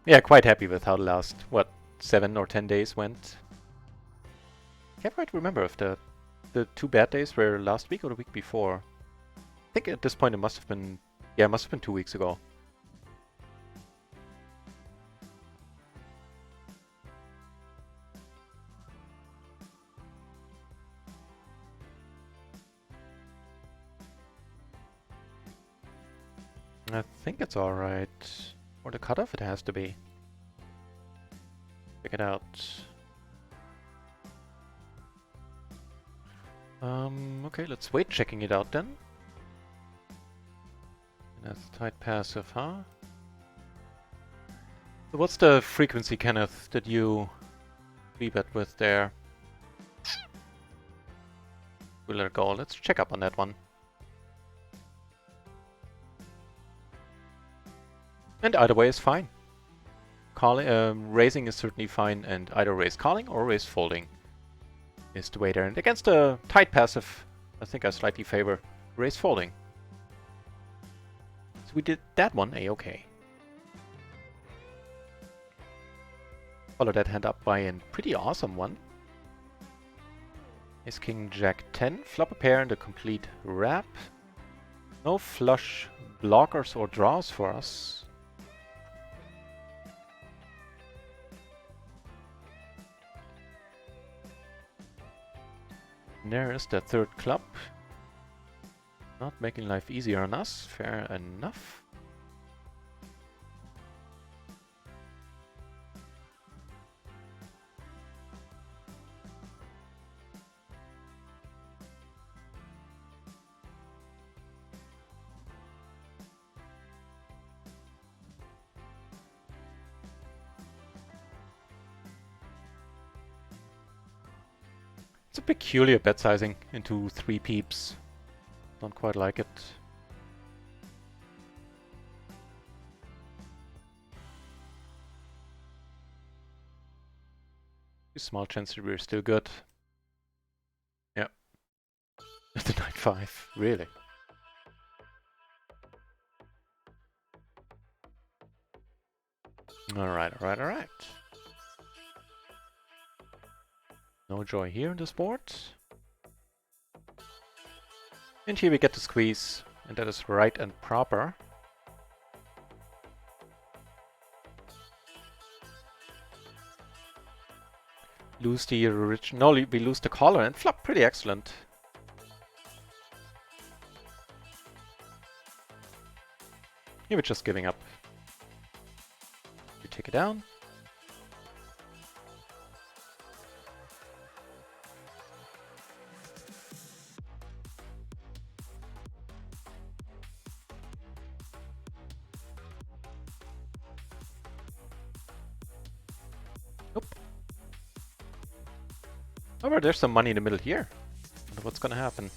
Yeah, quite happy with how the last, what, 7 or 10 days went. Can't quite remember if the 2 bad days were last week or the week before. I think at this point it must have been, yeah, it must have been 2 weeks ago. I think it's alright. Or the cutoff it has to be. Check it out. Okay, let's wait checking it out then. That's tight passive, huh? So what's the frequency, Kenneth, that you bet with there? We'll let it go. Let's check up on that one. And either way is fine. Calling, raising is certainly fine, and either raise calling or raise folding is the way there. And against a tight passive, I think I slightly favor raise folding. So we did that one a-okay. Follow that hand up by a pretty awesome one. Ace King Jack 10, flop a pair and a complete wrap. No flush blockers or draws for us. And there is the third club. Not making life easier on us, fair enough. It's a peculiar bet sizing into 3 peeps. Don't quite like it. Small chance that we're still good. Yeah. The 9-5, really. Alright, alright, alright. No joy here in this board. And here we get the squeeze, and that is right and proper. Lose the original, we lose the collar and flop, pretty excellent. Here we're just giving up. We take it down. Nope. However, there's some money in the middle here. Wonder what's gonna happen.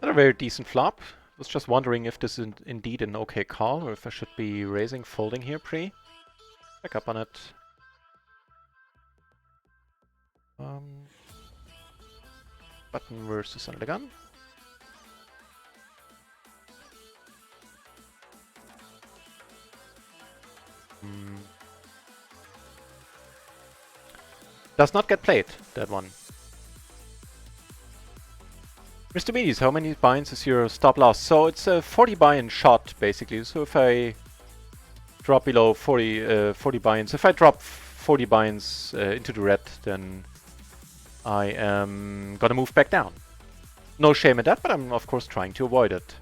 Not a very decent flop. Was just wondering if this is indeed an okay call or if I should be raising, folding here pre. Check up on it. Button versus under the gun. Does not get played, that one. Mr. Medes, how many binds is your stop loss? So it's a 40 buy-in shot, basically. So if I drop below 40 buy-ins, if I drop 40 buy-ins into the red, then I am gonna move back down. No shame in that, but I'm of course trying to avoid it.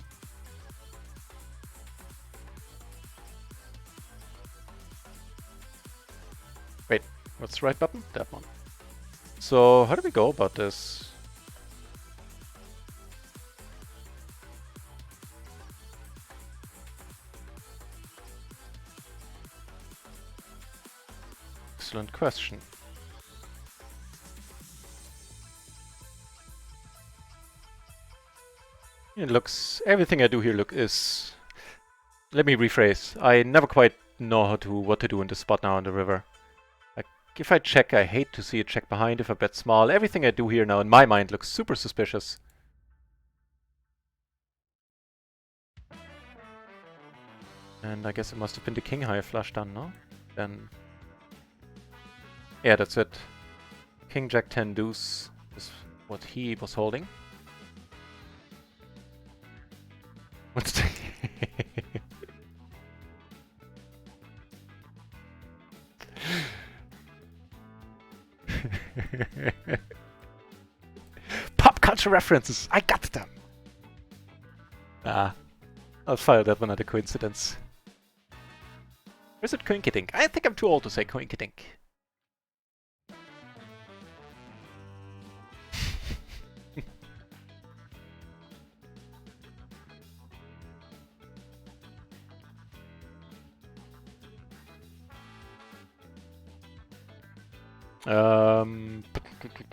Wait, what's the right button? That one. So how do we go about this? Excellent question. It looks, everything I do here is, let me rephrase. I never quite know what to do in this spot now on the river. Like, if I check, I hate to see a check behind. If I bet small, everything I do here now in my mind looks super suspicious. And I guess it must have been the king high flush done, no? Then, yeah, that's it. King jack 10 deuce is what he was holding. What's the pop culture references? I got them! Ah, I'll file that one at a coincidence. Or is it coinkydink? I think I'm too old to say coinkydink.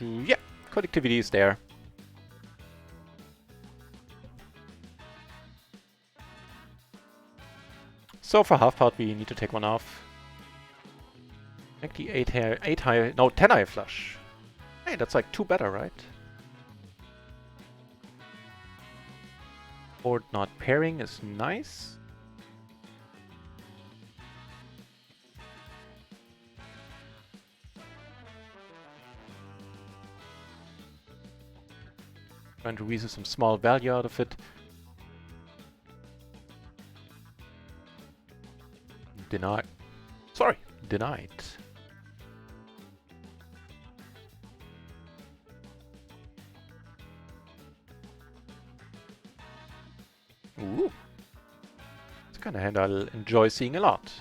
Yeah, connectivity is there. So for half pot, we need to take one off. Make the 8 high, no, 10 high flush. Hey, that's like 2 better, right? Board not pairing is nice. Trying to weasel some small value out of it. Denied. Sorry, denied. Ooh. It's the kind of hand I'll enjoy seeing a lot.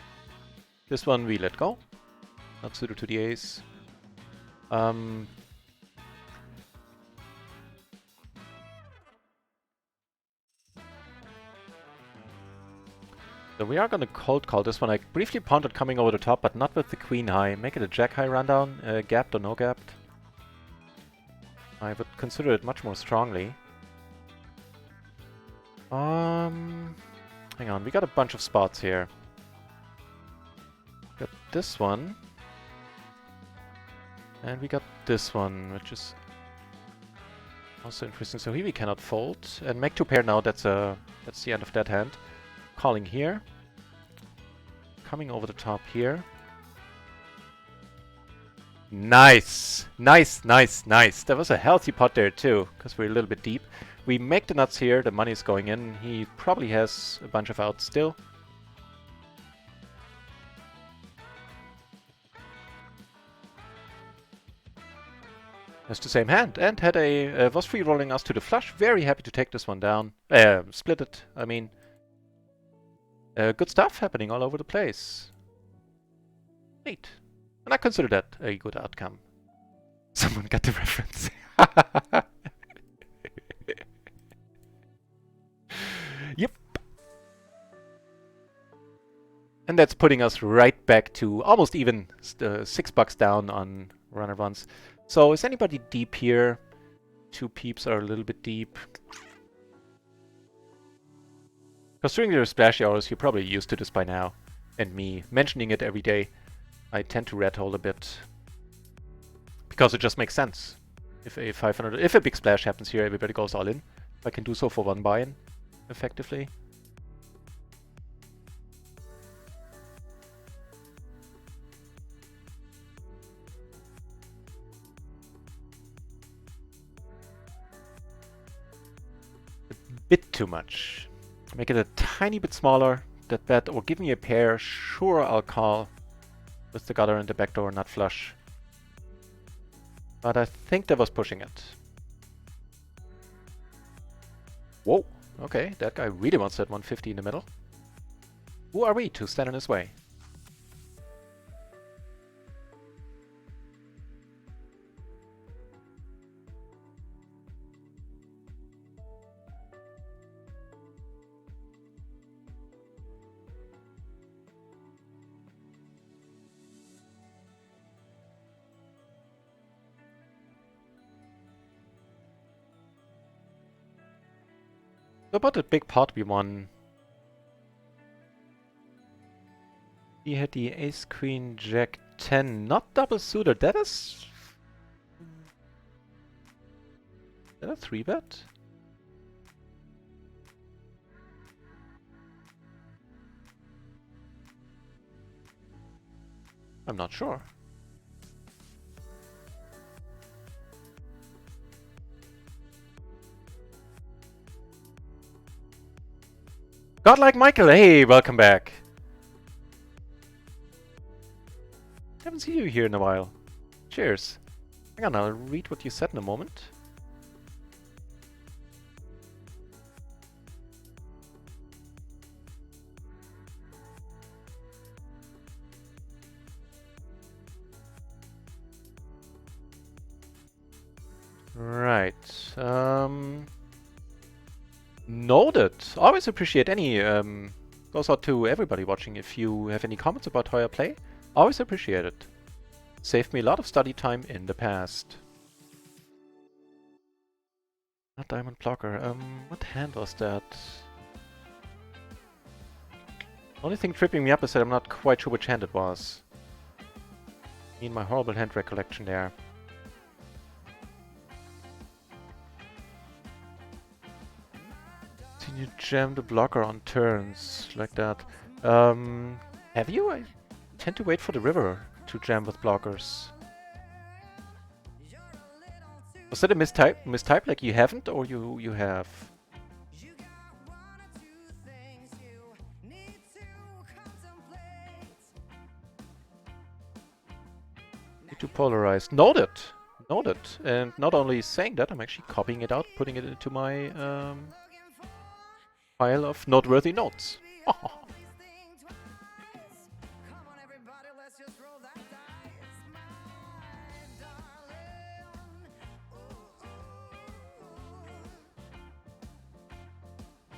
This one we let go. Not suited to the ace. So we are gonna cold call this one. I briefly pondered coming over the top, but not with the queen high. Make it a jack high rundown, gapped or no gapped. I would consider it much more strongly. Hang on, we got a bunch of spots here. Got this one. And we got this one, which is also interesting. So here we cannot fold. And make 2 pair now, that's the end of that hand. Calling here. Coming over the top here. Nice! Nice, nice, nice. There was a healthy pot there too, because we're a little bit deep. We make the nuts here, the money's going in. He probably has a bunch of outs still. That's the same hand, and had was free rolling us to the flush. Very happy to take this one down. Split it, I mean. Good stuff happening all over the place. Neat. And I consider that a good outcome. Someone got the reference. Yep. And that's putting us right back to almost even $6 down on RunItOnce. So is anybody deep here? 2 peeps are a little bit deep. Considering your splashy hours, you're probably used to this by now. And me mentioning it every day, I tend to red hole a bit. Because it just makes sense. If a big splash happens here, everybody goes all in. I can do so for 1 buy-in, effectively. A bit too much. Make it a tiny bit smaller, that bet, or give me a pair. Sure, I'll call with the gutter and the backdoor nut flush. But I think that was pushing it. Whoa, okay, that guy really wants that 150 in the middle. Who are we to stand in his way? So about the big pot we won. He had the ace, queen, jack, 10, not double suited. That is a 3-bet? I'm not sure. Godlike Michael, hey, welcome back. Haven't seen you here in a while. Cheers. Hang on, I'll read what you said in a moment. Right. Noted. Always appreciate any. Goes out to everybody watching. If you have any comments about how I play, always appreciate it. Saved me a lot of study time in the past. Not diamond blocker. What hand was that? Only thing tripping me up is that I'm not quite sure which hand it was. I mean, my horrible hand recollection there. You jam the blocker on turns like that. Have you? I tend to wait for the river to jam with blockers. Was that a mistype? Like you haven't, or you have? Need to polarize. Noted. Noted. And not only saying that, I'm actually copying it out, putting it into my pile of noteworthy notes.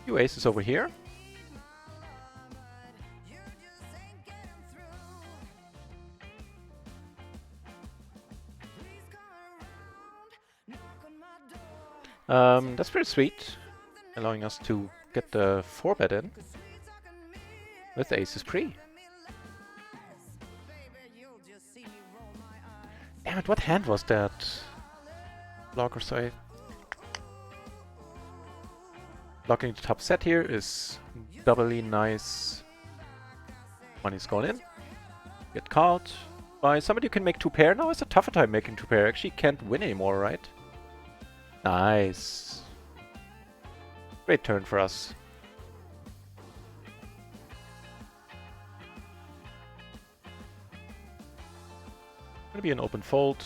Few aces over here. That's pretty sweet, allowing us to get the 4-bet in with aces pre. Damn it, what hand was that? Blocker side. Blocking the top set here is doubly nice. Money's gone in. Get called by somebody who can make 2 pair. Now it's a tougher time making 2 pair. Actually can't win anymore, right? Nice. Great turn for us. Gonna be an open fold.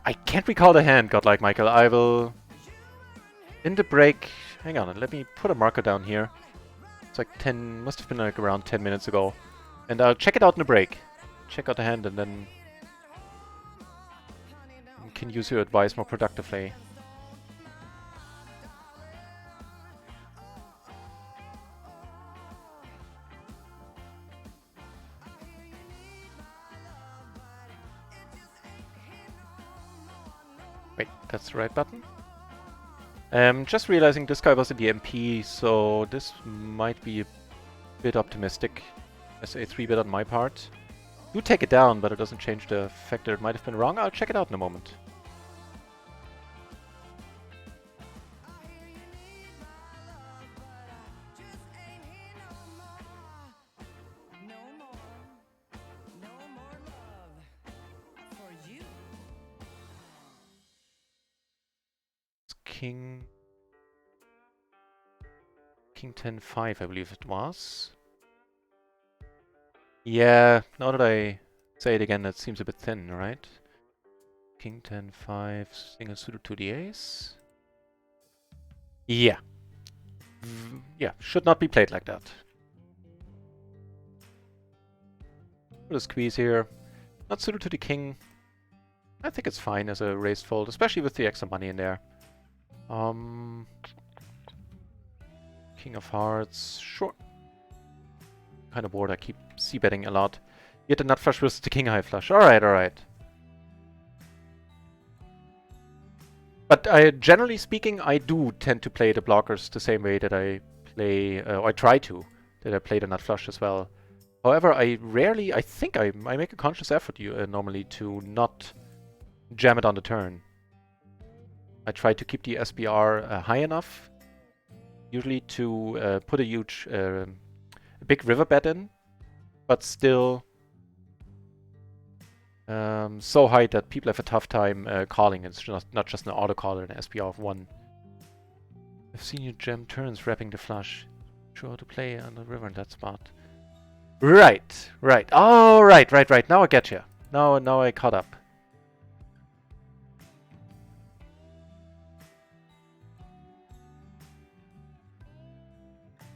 I can't recall the hand, Godlike Michael. I will, in the break, Hang on, let me put a marker down here. It's like 10, must have been like around 10 minutes ago. And I'll check it out in the break. Check out the hand and then you can use your advice more productively. Wait, that's the right button? Just realizing this guy was in the MP, so this might be a bit optimistic as a 3-bit on my part. Do take it down, but it doesn't change the fact that it might have been wrong. I'll check it out in a moment. King 10-5, I believe it was. Yeah, now that I say it again, that seems a bit thin, right? King 10-5, single suited to the ace. Yeah. Yeah, should not be played like that. Put a squeeze here. Not suited to the king. I think it's fine as a raised fold, especially with the extra money in there. King of hearts, sure. Kind of bored, I keep c-betting a lot. Yet the nut flush versus the king high flush. Alright, alright. But generally speaking, I do tend to play the blockers the same way that I play, or I try to, that I play the nut flush as well. However, I rarely, I think I make a conscious effort normally to not jam it on the turn. I try to keep the SBR high enough, usually to put a huge, big river bet in, but still so high that people have a tough time calling. It's not just an autocaller, an SBR of 1. I've seen you jam turns wrapping the flush. Sure to play on the river in that spot. Right, right. Oh, right. Now I get you. Now I caught up.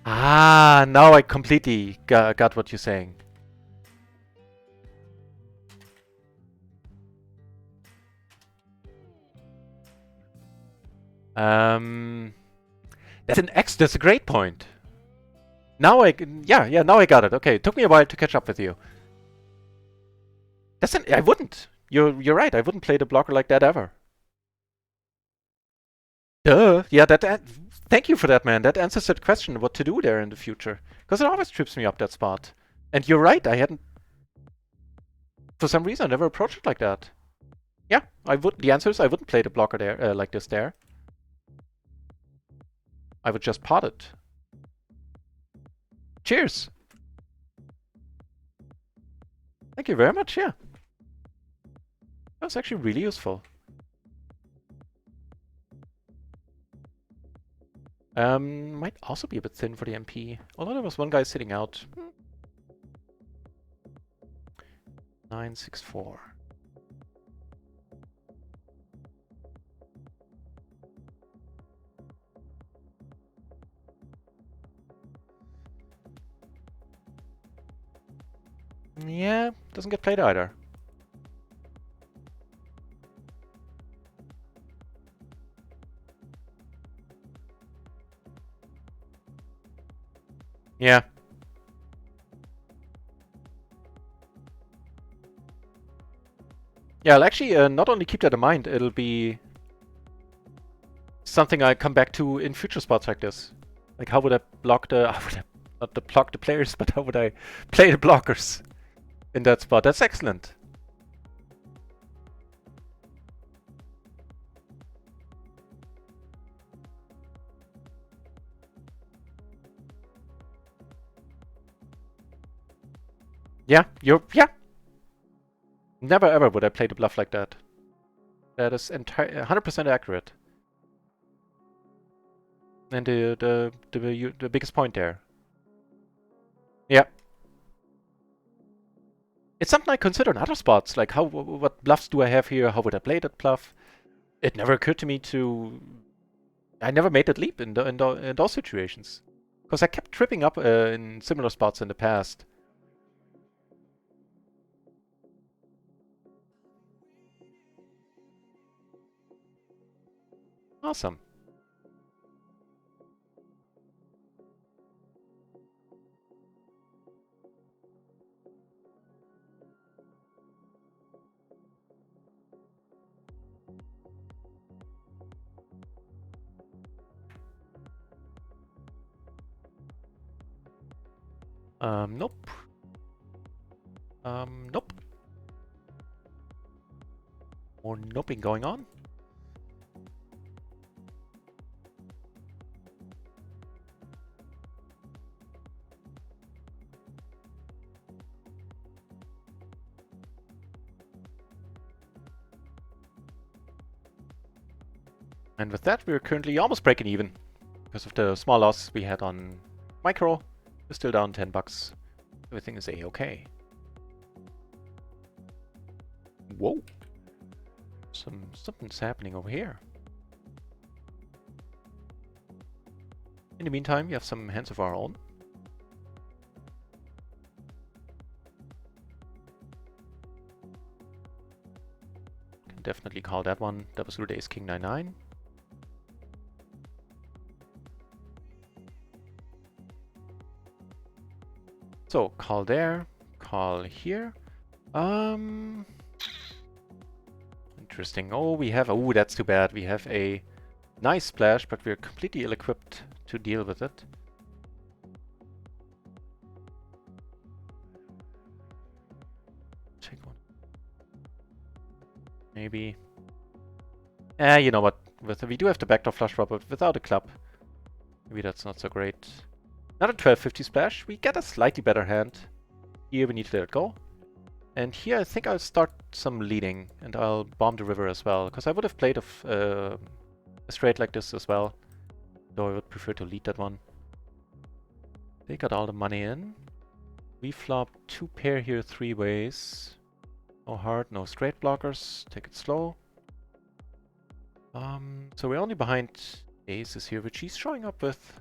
Ah, now I completely got what you're saying. That's a great point. Now now I got it. Okay, it took me a while to catch up with you. I wouldn't. You're right. I wouldn't play the blocker like that ever. Duh. Yeah, thank you for that, man. That answers that question, what to do there in the future. Because it always trips me up, that spot. And you're right, I hadn't... For some reason, I never approached it like that. Yeah, the answer is I wouldn't play the blocker there, like this there. I would just pot it. Cheers! Thank you very much, yeah. That was actually really useful. Might also be a bit thin for the MP. Although there was one guy sitting out. 9-6-4. Yeah, doesn't get played either. Yeah. Yeah, I'll actually not only keep that in mind, it'll be something I come back to in future spots like this. Like, how would I block not block the players, but how would I play the blockers in that spot? That's excellent. Yeah, yeah. Never ever would I play the bluff like that. That is 100% accurate. And the biggest point there. Yeah. It's something I consider in other spots, like what bluffs do I have here, how would I play that bluff? It never occurred to me to I never made that leap in those situations. Because I kept tripping up in similar spots in the past. Awesome. Nope. Nope. More noping going on. And with that, we're currently almost breaking even. Because of the small loss we had on micro. We're still down 10 bucks. Everything is a-okay. Whoa. Something's happening over here. In the meantime, we have some hands of our own. Can definitely call that one. That was root ace king 9-9. So, call there, call here. Interesting. Oh, we have... Oh, that's too bad. We have a nice splash, but we're completely ill-equipped to deal with it. Take one. Maybe. You know what? We do have the backdoor flush draw, but without a club. Maybe that's not so great. Another 1250 splash. We get a slightly better hand. Here we need to let it go. And here I think I'll start some leading, and I'll bomb the river as well, because I would have played a straight like this as well, though I would prefer to lead that one. They got all the money in. We flop 2 pair here 3 ways. No hard, no straight blockers. Take it slow. So we're only behind aces here, which he's showing up with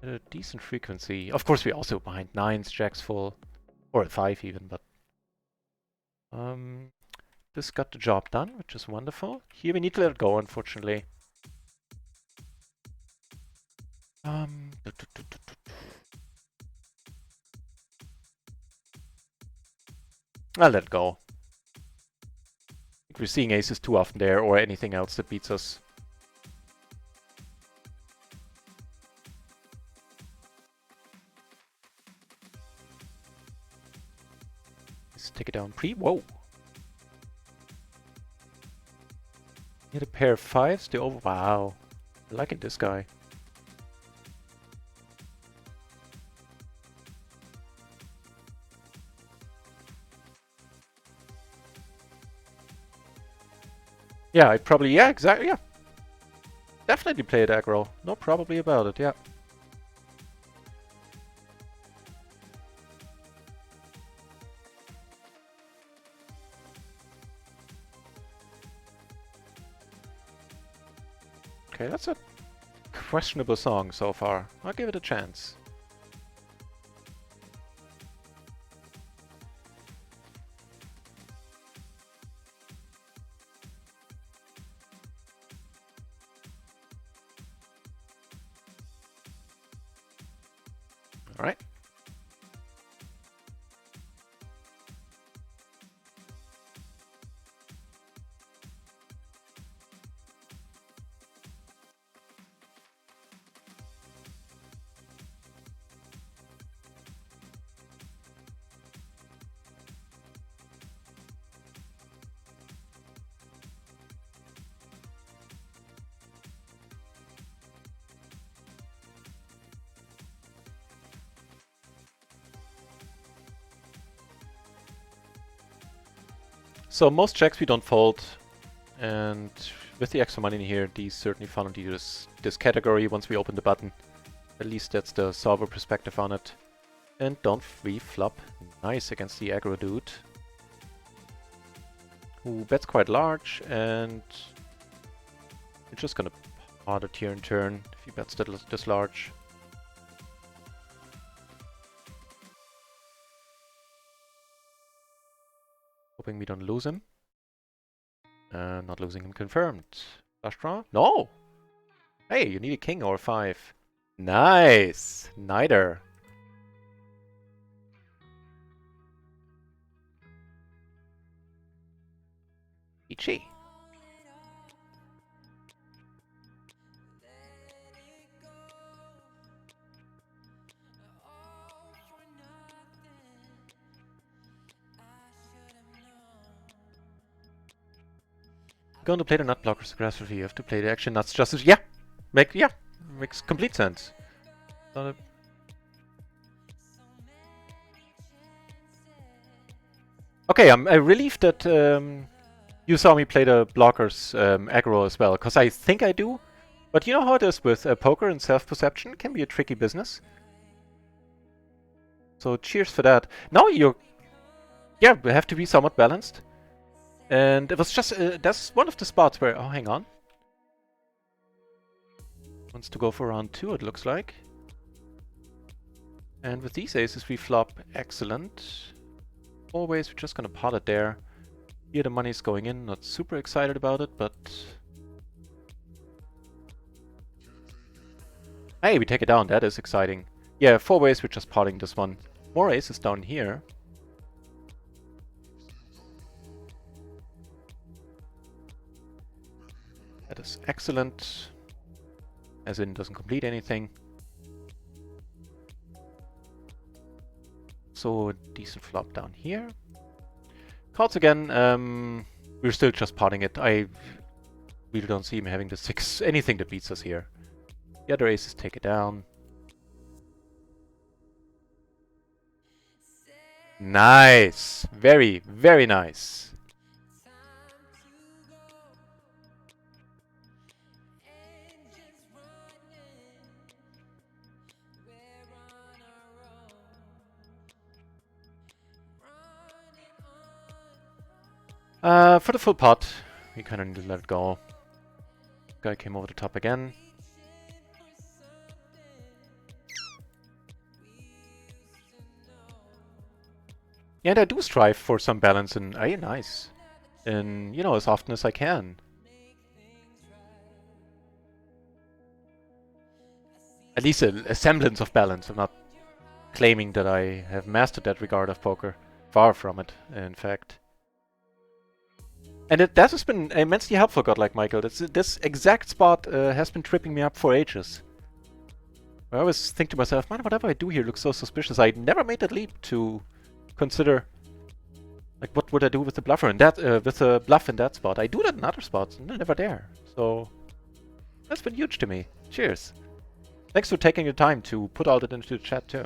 a decent frequency. Of course, we're also behind 9s, jacks full, or a 5 even, but this got the job done, which is wonderful. Here we need to let it go, unfortunately. I'll let it go. We're seeing aces too often there, or anything else that beats us. Let's take it down pre. Whoa! Hit a pair of 5s. The over. Wow. I like it, this guy. Yeah, I probably. Yeah, exactly. Yeah. Definitely play it aggro. No probably about it. Yeah. Okay, that's a questionable song so far. I'll give it a chance. All right. So most checks we don't fold, and with the extra money in here, these certainly fall into this category once we open the button. At least that's the solver perspective on it. And don't we flop nice against the aggro dude, who bets quite large, and we're just gonna harder tier in turn if he bets this large. Hoping we don't lose him. Not losing him confirmed. Flush draw? No! Hey, you need a king or 5. Nice! Neither. Ichi. Going to play the nut blockers aggressively. You have to play the action nuts justice. Yeah! Makes complete sense. Okay, I'm relieved that you saw me play the blockers aggro as well, because I think I do. But you know how it is with poker and self-perception? It can be a tricky business. So cheers for that. Now you're... Yeah, we have to be somewhat balanced. And it was just... that's one of the spots where... Oh, hang on. Wants to go for round 2, it looks like. And with these aces we flop excellent. Always, we're just gonna pot it there. Here the money's going in, not super excited about it, but... Hey, we take it down, that is exciting. Yeah, 4 ways, we're just potting this one. More aces down here. That is excellent. As in, doesn't complete anything. So, decent flop down here. Cards again, we're still just potting it. I really don't see him having the 6, anything that beats us here. The other aces take it down. Nice! Very, very nice. For the full pot, we kind of need to let it go. Guy came over the top again. Yeah, and I do strive for some balance and nice. And, you know, as often as I can. At least a semblance of balance. I'm not claiming that I have mastered that regard of poker. Far from it, in fact. And that has been immensely helpful, God like Michael. This exact spot has been tripping me up for ages. I always think to myself, man, whatever I do here looks so suspicious. I never made that leap to consider, like, what would I do with the bluffer in that, with the bluff in that spot. I do that in other spots, and they're never there. So that's been huge to me. Cheers. Thanks for taking the time to put all that into the chat too.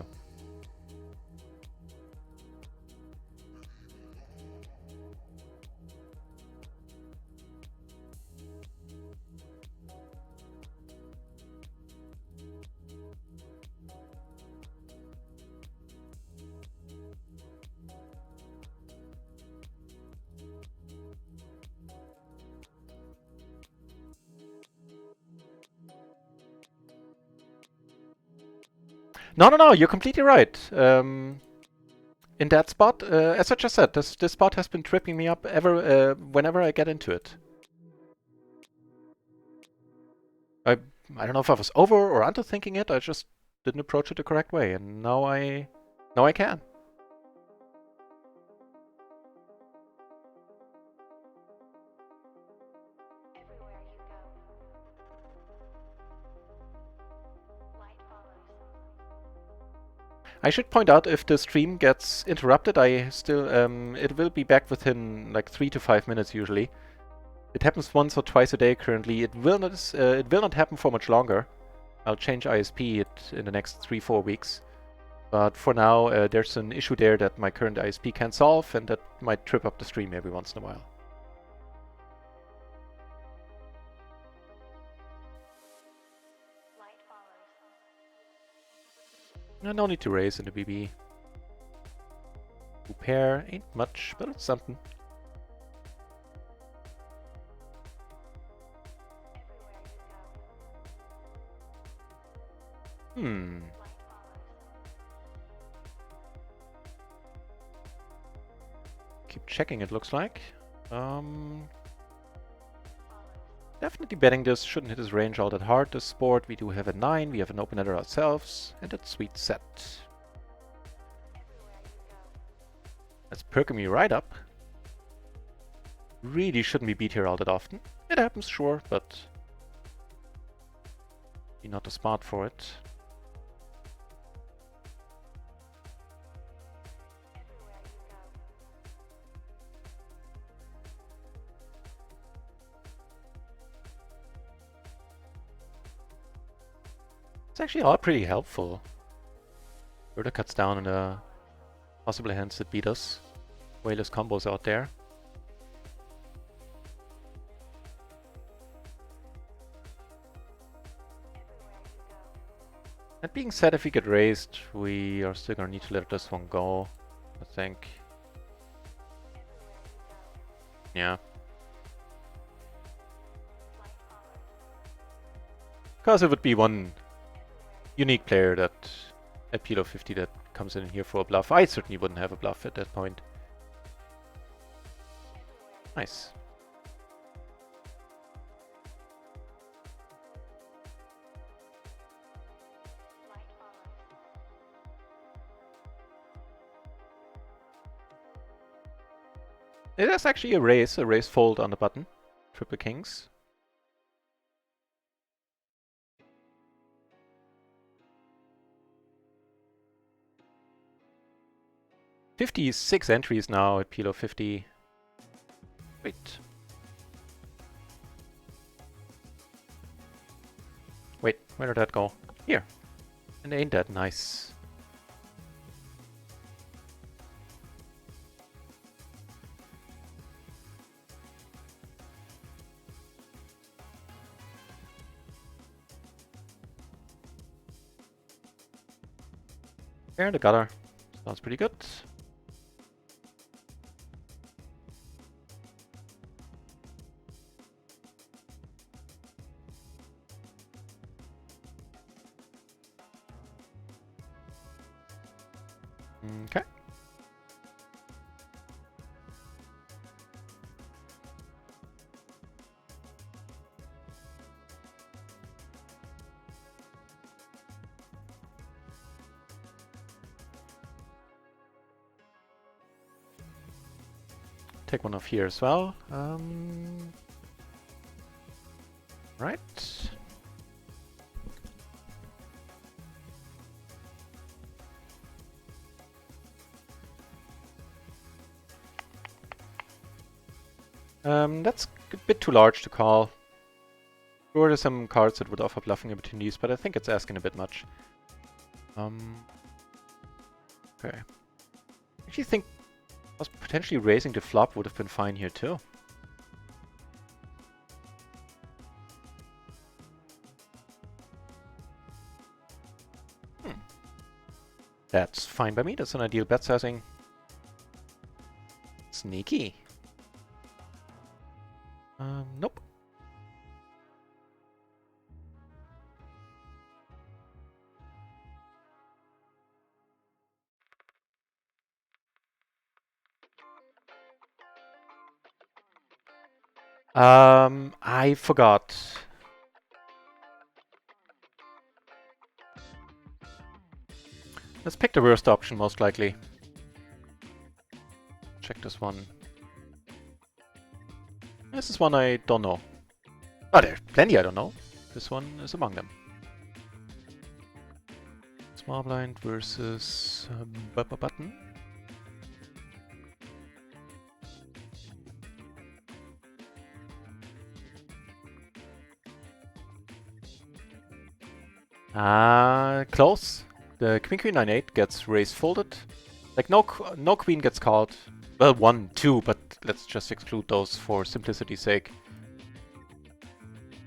No, you're completely right. In that spot, as I just said, this spot has been tripping me up whenever I get into it. I don't know if I was over or underthinking it. I just didn't approach it the correct way, and now I can. I should point out, if the stream gets interrupted, I still it will be back within like 3 to 5 minutes usually. It happens once or twice a day currently. It will not happen for much longer. I'll change ISP in the next 3-4 weeks. But for now, there's an issue there that my current ISP can't solve, and that might trip up the stream every once in a while. No need to raise in the BB. Two pair ain't much, but it's something. Hmm. Keep checking, it looks like. Definitely betting this. Shouldn't hit his range all that hard. This sport, we do have a 9. We have an open ender ourselves. And a sweet set. Let's perk me right up. Really shouldn't be beat here all that often. It happens, sure, but be not too smart for it. It's actually all pretty helpful. Further cuts down on the possible hands that beat us. Way less combos out there. That being said, if we get raised, we are still gonna need to let this one go, I think. Yeah. Because it would be one unique player that at PLO 50 that comes in here for a bluff. I certainly wouldn't have a bluff at that point. Nice. It is actually a raise fold on the button. Triple kings. $56 entries now at PLO 50. Wait. Wait, where did that go? Here. And ain't that nice? There, the gutter. Sounds pretty good. Okay. Take one off here as well. Right. That's a bit too large to call. Sure, there's some cards that would offer bluffing opportunities, but I think it's asking a bit much. Okay. I actually think us potentially raising the flop would have been fine here too. That's fine by me. That's an ideal bet sizing. Sneaky. Nope. I forgot. Let's pick the worst option, most likely. Check this one. This is one I don't know. Oh, there are plenty I don't know. This one is among them. Small blind versus button. Close. The queen 9-8 gets raised folded. Like no queen gets called. Well, 1, 2, but let's just exclude those for simplicity's sake.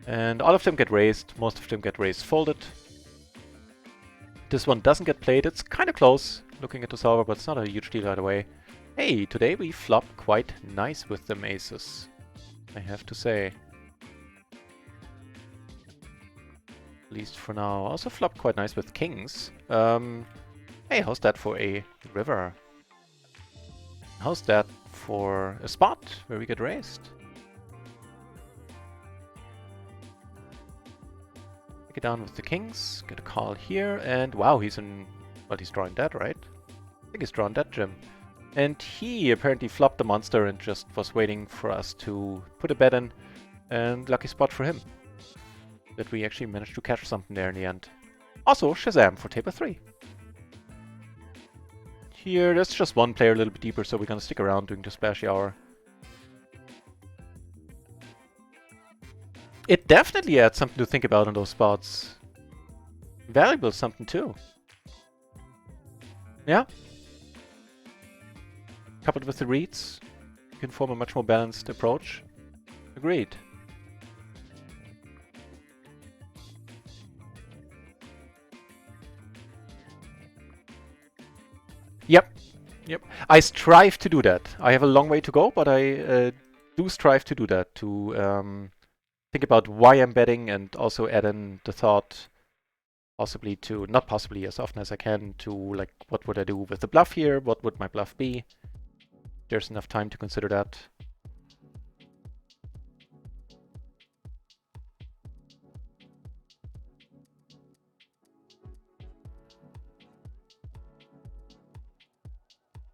And all of them get raised. Most of them get raised folded. This one doesn't get played. It's kind of close looking at the solver, but it's not a huge deal either way. Hey, today we flop quite nice with them aces, I have to say. At least for now. Also flopped quite nice with kings. Hey, how's that for a river? How's that for a spot where we get raised? Take it down with the kings, get a call here, and wow, he's in... well, he's drawing dead, right? I think he's drawn dead, Jim. And he apparently flopped the monster and just was waiting for us to put a bet in, and lucky spot for him. That we actually managed to catch something there in the end. Also, Shazam for taper 3. Here, there's just one player a little bit deeper, so we're gonna stick around doing the Splashy Hour. It definitely adds something to think about on those spots. Valuable something too. Yeah. Coupled with the reads, you can form a much more balanced approach. Agreed. Yep. I strive to do that. I have a long way to go, but I do strive to do that. To think about why I'm betting and also add in the thought, possibly to, not possibly, as often as I can, to like, what would I do with the bluff here? What would my bluff be? There's enough time to consider that.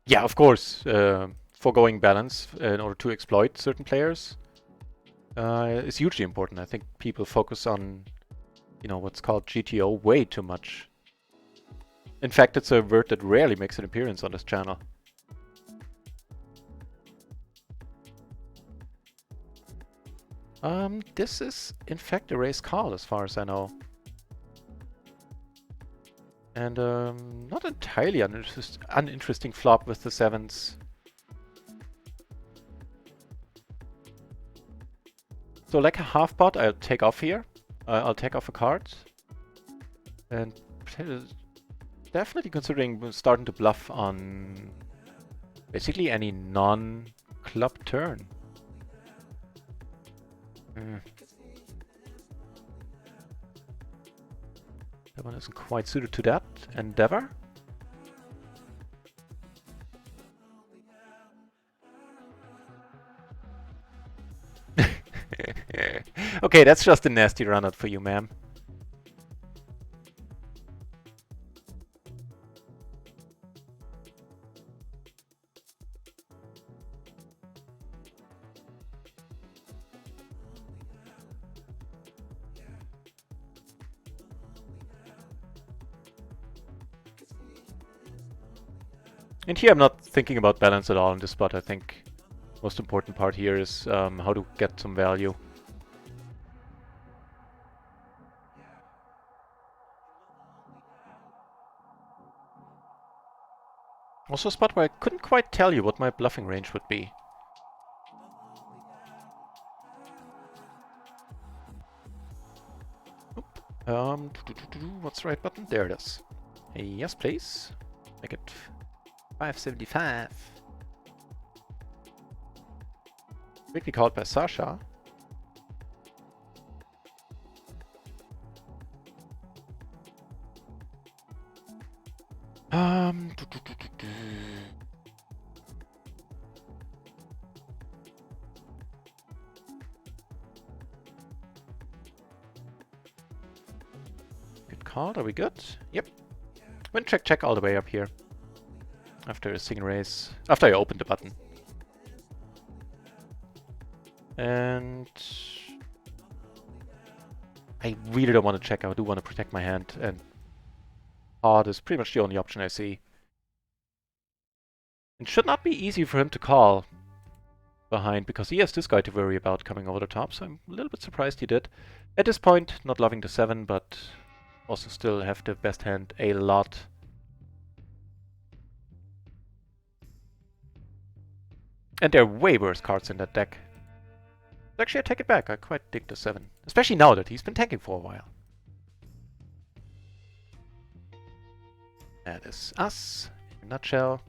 Yeah, of course, foregoing balance in order to exploit certain players is hugely important. I think people focus on, you know, what's called GTO way too much. In fact, it's a word that rarely makes an appearance on this channel. This is in fact a raise call as far as I know. And not entirely uninteresting flop with the 7s. So like a half pot, I'll take off here. I'll take off a card. And definitely considering starting to bluff on basically any non-club turn. That one isn't quite suited to that endeavor. Okay, that's just a nasty run out for you, ma'am. And here I'm not thinking about balance at all in this spot. I think most important part here is how to get some value. Also a spot where I couldn't quite tell you what my bluffing range would be. What's the right button? There it is. Yes, please. Make it 575. Quickly called by Sasha. Good call. Are we good? Yep. Went check all the way up here. After a single raise. After I opened the button. And I really don't want to check. I do want to protect my hand, and odd is pretty much the only option I see. It should not be easy for him to call behind, because he has this guy to worry about coming over the top, so I'm a little bit surprised he did. At this point, not loving the 7, but also still have the best hand a lot. And there are way worse cards in that deck. Actually, I take it back. I quite dig the 7. Especially now that he's been tanking for a while. That is us, in a nutshell.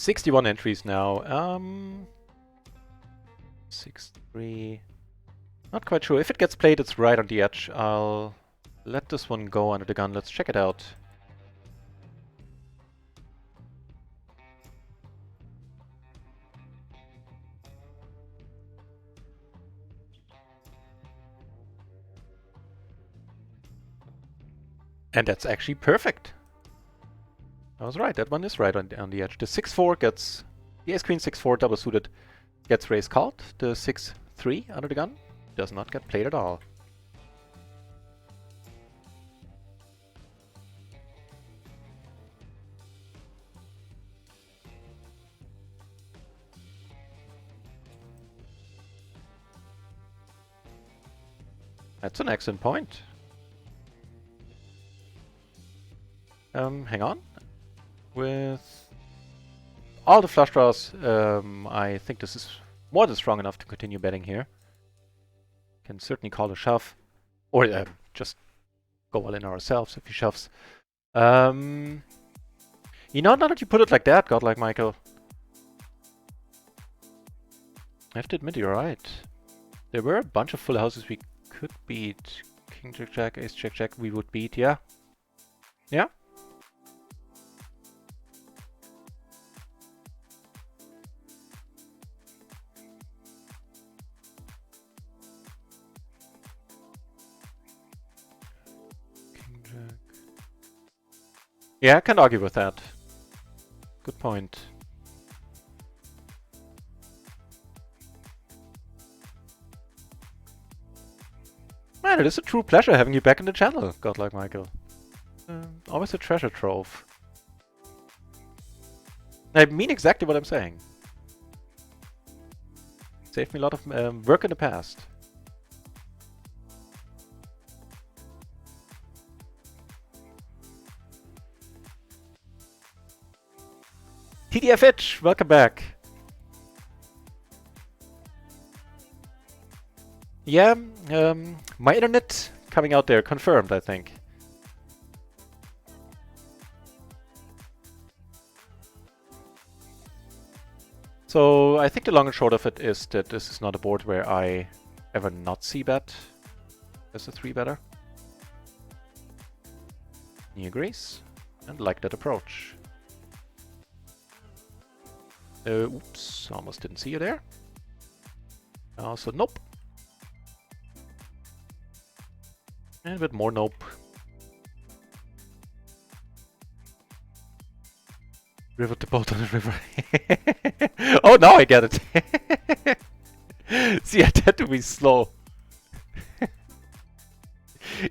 61 entries now. 6-3. Not quite sure. If it gets played, it's right on the edge. I'll let this one go under the gun. Let's check it out. And that's actually perfect. I was right. That one is right on the edge. The 6-4 gets... The ace-queen 6-4 double suited gets raise called. The 6-3 under the gun does not get played at all. That's an excellent point. Hang on. With all the flush draws, I think this is more than strong enough to continue betting here. Can certainly call a shove. Or just go all in ourselves if he shoves. You know, now that you put it like that, Godlike Michael, I have to admit you're right. There were a bunch of full houses we could beat. King Jack Jack, Ace Jack Jack we would beat, yeah. Yeah. King Jack. Yeah, I can't argue with that. Good point. Man, it is a true pleasure having you back in the channel, Godlike Michael. Always a treasure trove. I mean exactly what I'm saying. Saved me a lot of work in the past. TDFH, welcome back. Yeah, my internet coming out there, confirmed, I think. So I think the long and short of it is that this is not a board where I ever not see bet as a 3-better. He agrees, and like that approach. Oops, almost didn't see you there. Also, nope. And a bit more nope. River the boat on the river. Oh, now I get it. See, I tend to be slow.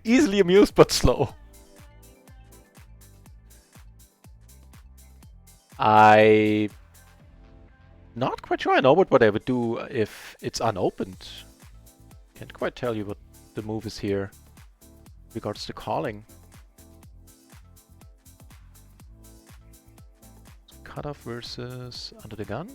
Easily amused, but slow. Not quite sure I know what I would do if it's unopened. Can't quite tell you what the move is here regards to calling. Cutoff versus under the gun.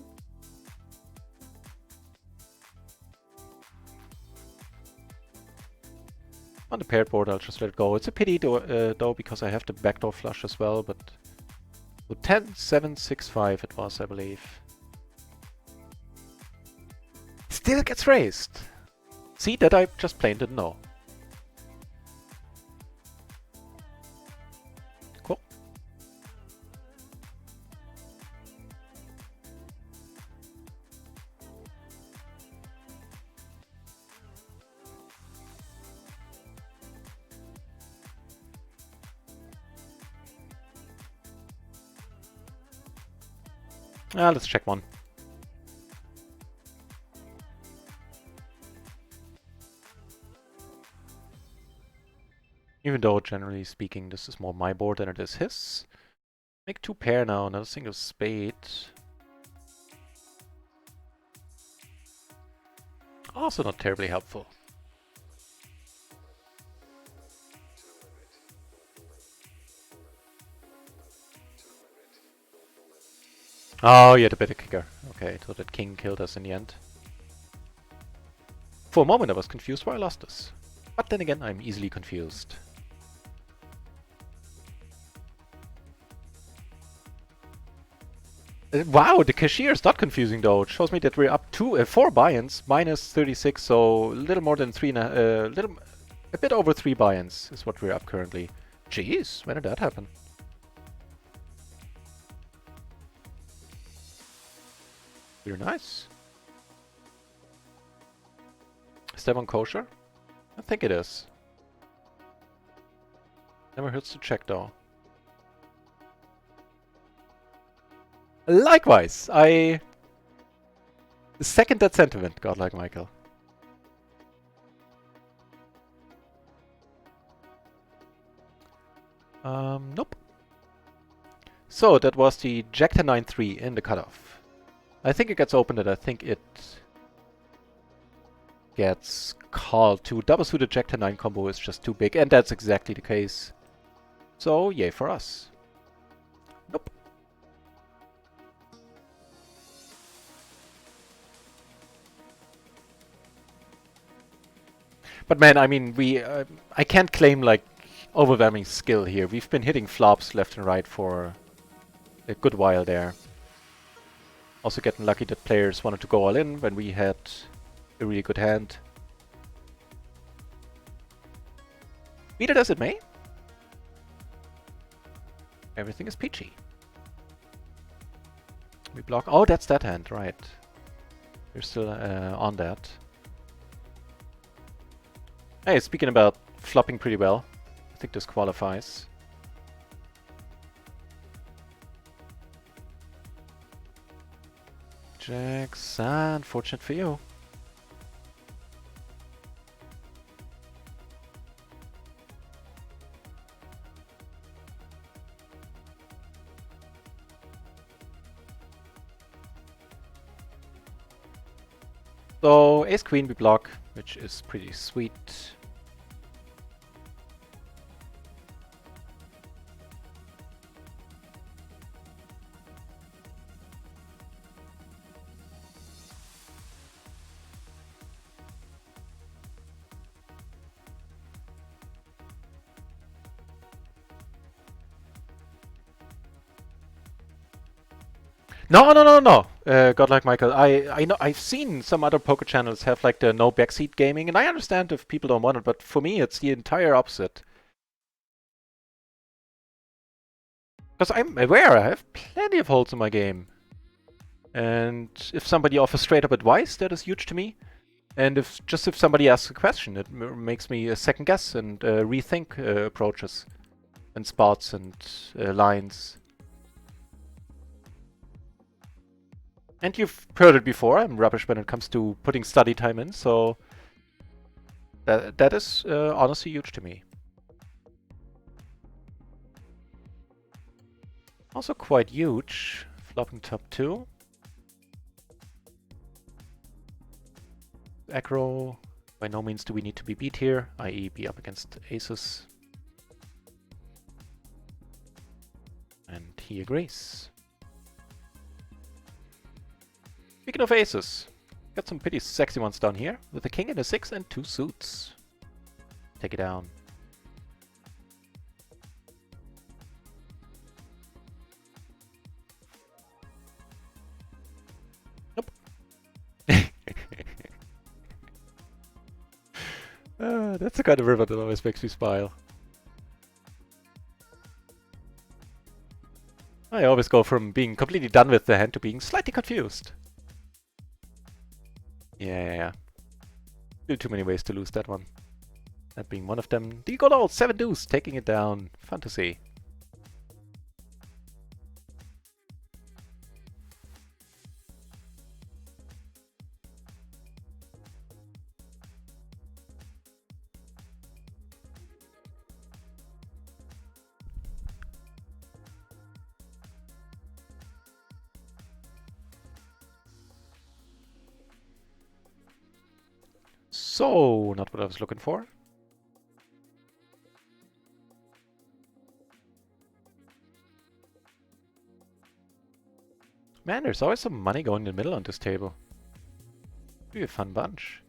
On the paired board, I'll just let it go. It's a pity though because I have the backdoor flush as well, but 10, 7, 6, 5 it was, I believe. Still gets raised. See, that I just plain didn't know. Cool. Let's check one. Even though, generally speaking, this is more my board than it is his. Make 2 pair now, another single spade. Also not terribly helpful. Oh, you had a better kicker. Okay, so that king killed us in the end. For a moment I was confused why I lost this. But then again, I'm easily confused. Wow, the cashier is not confusing though. It shows me that we're up to 4 buy-ins, minus 36, so a little more than 3 and a bit over 3 buy-ins is what we're up currently. Jeez, when did that happen? Very nice. Is that one kosher? I think it is. Never hurts to check though. Likewise, I second that sentiment, godlike Michael. Nope. So that was the Jack 10-9-3 in the cutoff. I think it gets opened and I think it gets called to. Double suited Jack 10-9 combo is just too big, and that's exactly the case. So yay for us. Nope. But man, I mean, I can't claim like overwhelming skill here. We've been hitting flops left and right for a good while there. Also getting lucky that players wanted to go all in when we had a really good hand. Be that as it may, everything is peachy. We block. Oh, that's that hand, right. We're still on that. Hey, speaking about flopping pretty well, I think this qualifies. Jacks, unfortunate for you. So, ace queen we block, which is pretty sweet. No. Godlike Michael, I know I've seen some other poker channels have like the no backseat gaming, and I understand if people don't want it, but for me it's the entire opposite. Because I'm aware I have plenty of holes in my game. And if somebody offers straight up advice, that is huge to me. And if somebody asks a question, it makes me second guess and rethink approaches and spots and lines. And you've heard it before, I'm rubbish when it comes to putting study time in, so that is honestly huge to me. Also quite huge, flopping top 2. Aggro, by no means do we need to be beat here, i.e. be up against aces. And he agrees. Speaking of aces, got some pretty sexy ones down here, with a king and a 6 and 2 suits. Take it down. Nope. That's the kind of river that always makes me smile. I always go from being completely done with the hand to being slightly confused. Yeah. Still too many ways to lose that one. That being one of them. The good old 7 deuce, taking it down. Fun to see. So, not what I was looking for. Man, there's always some money going in the middle on this table. Be a fun bunch.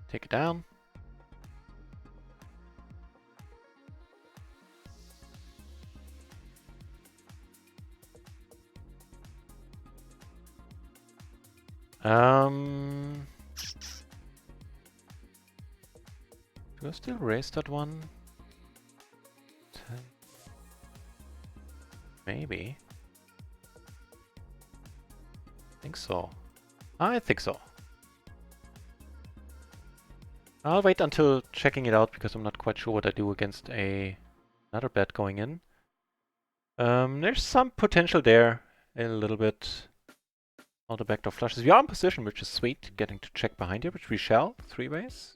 Take it down. Do I still raise that one? 10. Maybe. I think so. I think so. I'll wait until checking it out because I'm not quite sure what I do against another bet going in. There's some potential there, a little bit. All the backdoor flushes. We are in position, which is sweet. Getting to check behind here, which we shall. 3 ways.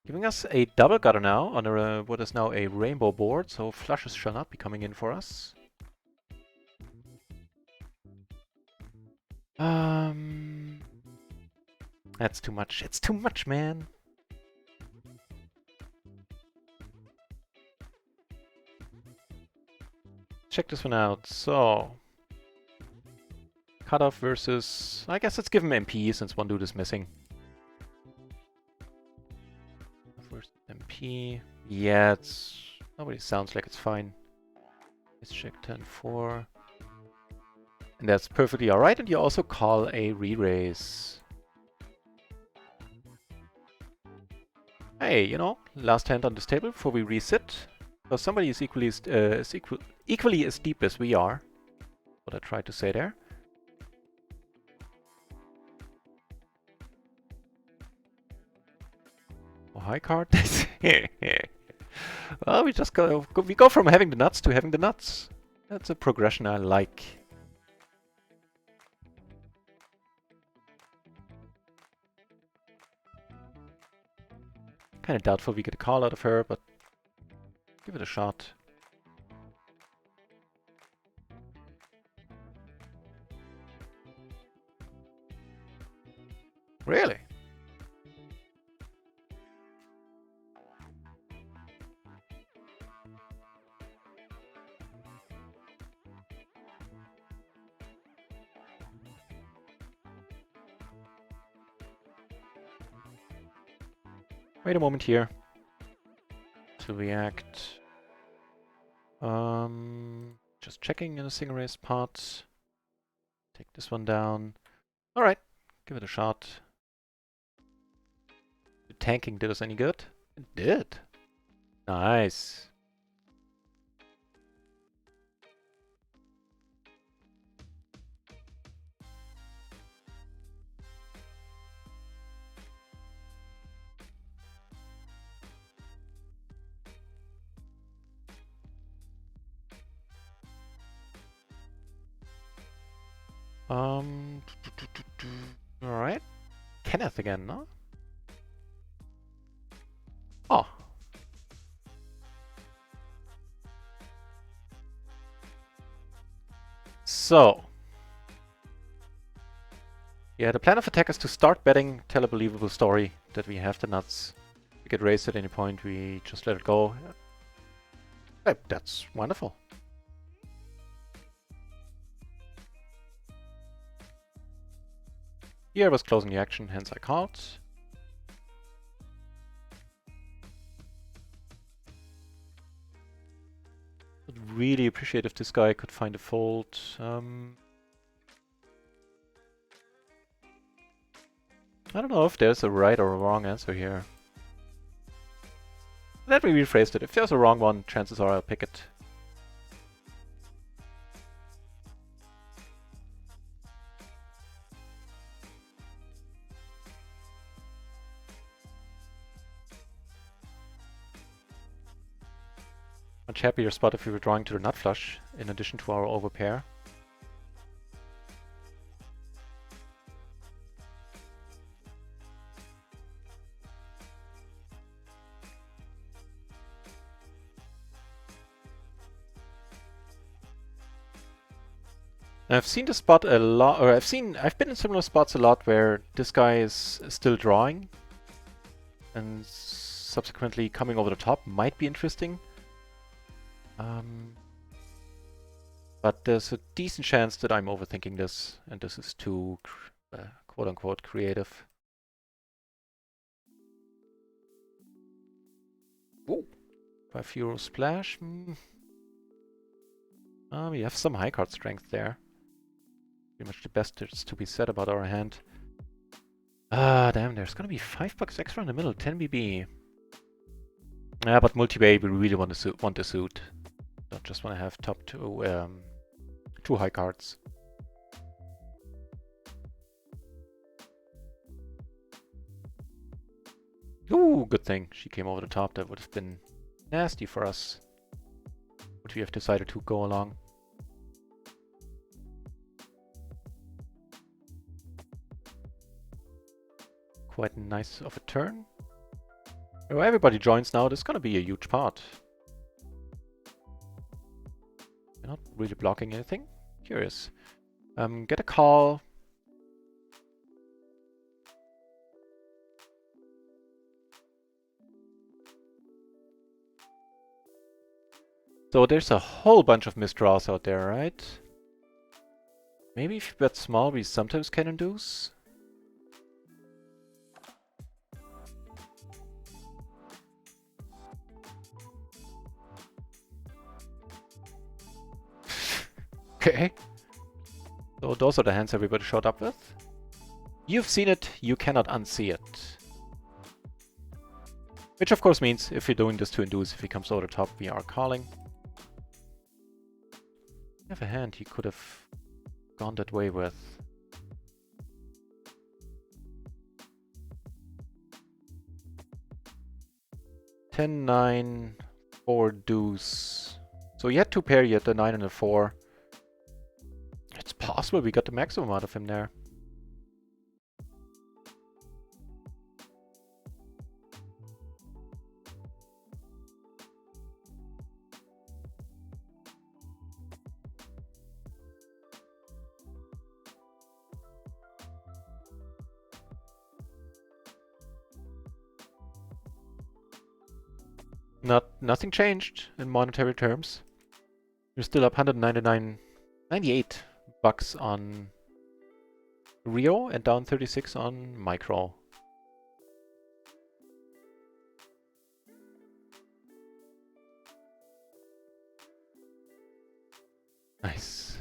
Giving us a double gutter now on what is now a rainbow board, so flushes shall not be coming in for us. That's too much. It's too much, man. Check this one out. So, cutoff versus... I guess let's give him MP since one dude is missing. Versus MP. Yeah, it's... Nobody sounds like it's fine. Let's check 10-4. And that's perfectly alright, and you also call a re-raise. Hey, you know, last hand on this table before we resit. So somebody is equally as deep as we are. What I tried to say there. Oh, high card. Well, we go from having the nuts to having the nuts. That's a progression I like. Kind of doubtful we get a call out of her, but give it a shot. Really? Wait a moment here to react. Just checking in a single raise pot. Take this one down. Alright, give it a shot. The tanking did us any good? It did. Nice. Alright. Kenneth again, no? Oh. So. Yeah, the plan of attack is to start betting, tell a believable story that we have the nuts. We get raised at any point, we just let it go. That's wonderful. Here I was closing the action, hence I called. Would really appreciate if this guy could find a fold. I don't know if there's a right or a wrong answer here. Let me rephrase it. If there's a wrong one, chances are I'll pick it. Much happier spot if we were drawing to the nut flush, in addition to our overpair. I've seen the spot a lot, or I've been in similar spots a lot where this guy is still drawing, and subsequently coming over the top might be interesting. But there's a decent chance that I'm overthinking this, and this is too quote-unquote creative. Ooh. €5 splash. We have some high card strength there. Pretty much the best is to be said about our hand. Damn, there's gonna be $5 extra in the middle, 10 BB. Yeah, but multi-way we really want the suit. Don't just want to have top two high cards. Ooh, good thing she came over the top. That would have been nasty for us. Would we have decided to go along? Quite nice of a turn. Oh, everybody joins now. This is gonna be a huge part. You're not really blocking anything. Curious. Get a call. So there's a whole bunch of misdraws out there, right? Maybe if you bet small, we sometimes can induce. Okay. So those are the hands everybody showed up with. You've seen it, you cannot unsee it. Which of course means if you're doing this to induce, if he comes over the top, we are calling. I have a hand he could have gone that way with. Ten, 9, 4 deuce. So he had two pair, he had the 9 and the 4. It's possible we got the maximum out of him there. Nothing changed in monetary terms. We're still up 98 bucks on Rio and down 36 on Micro. Nice.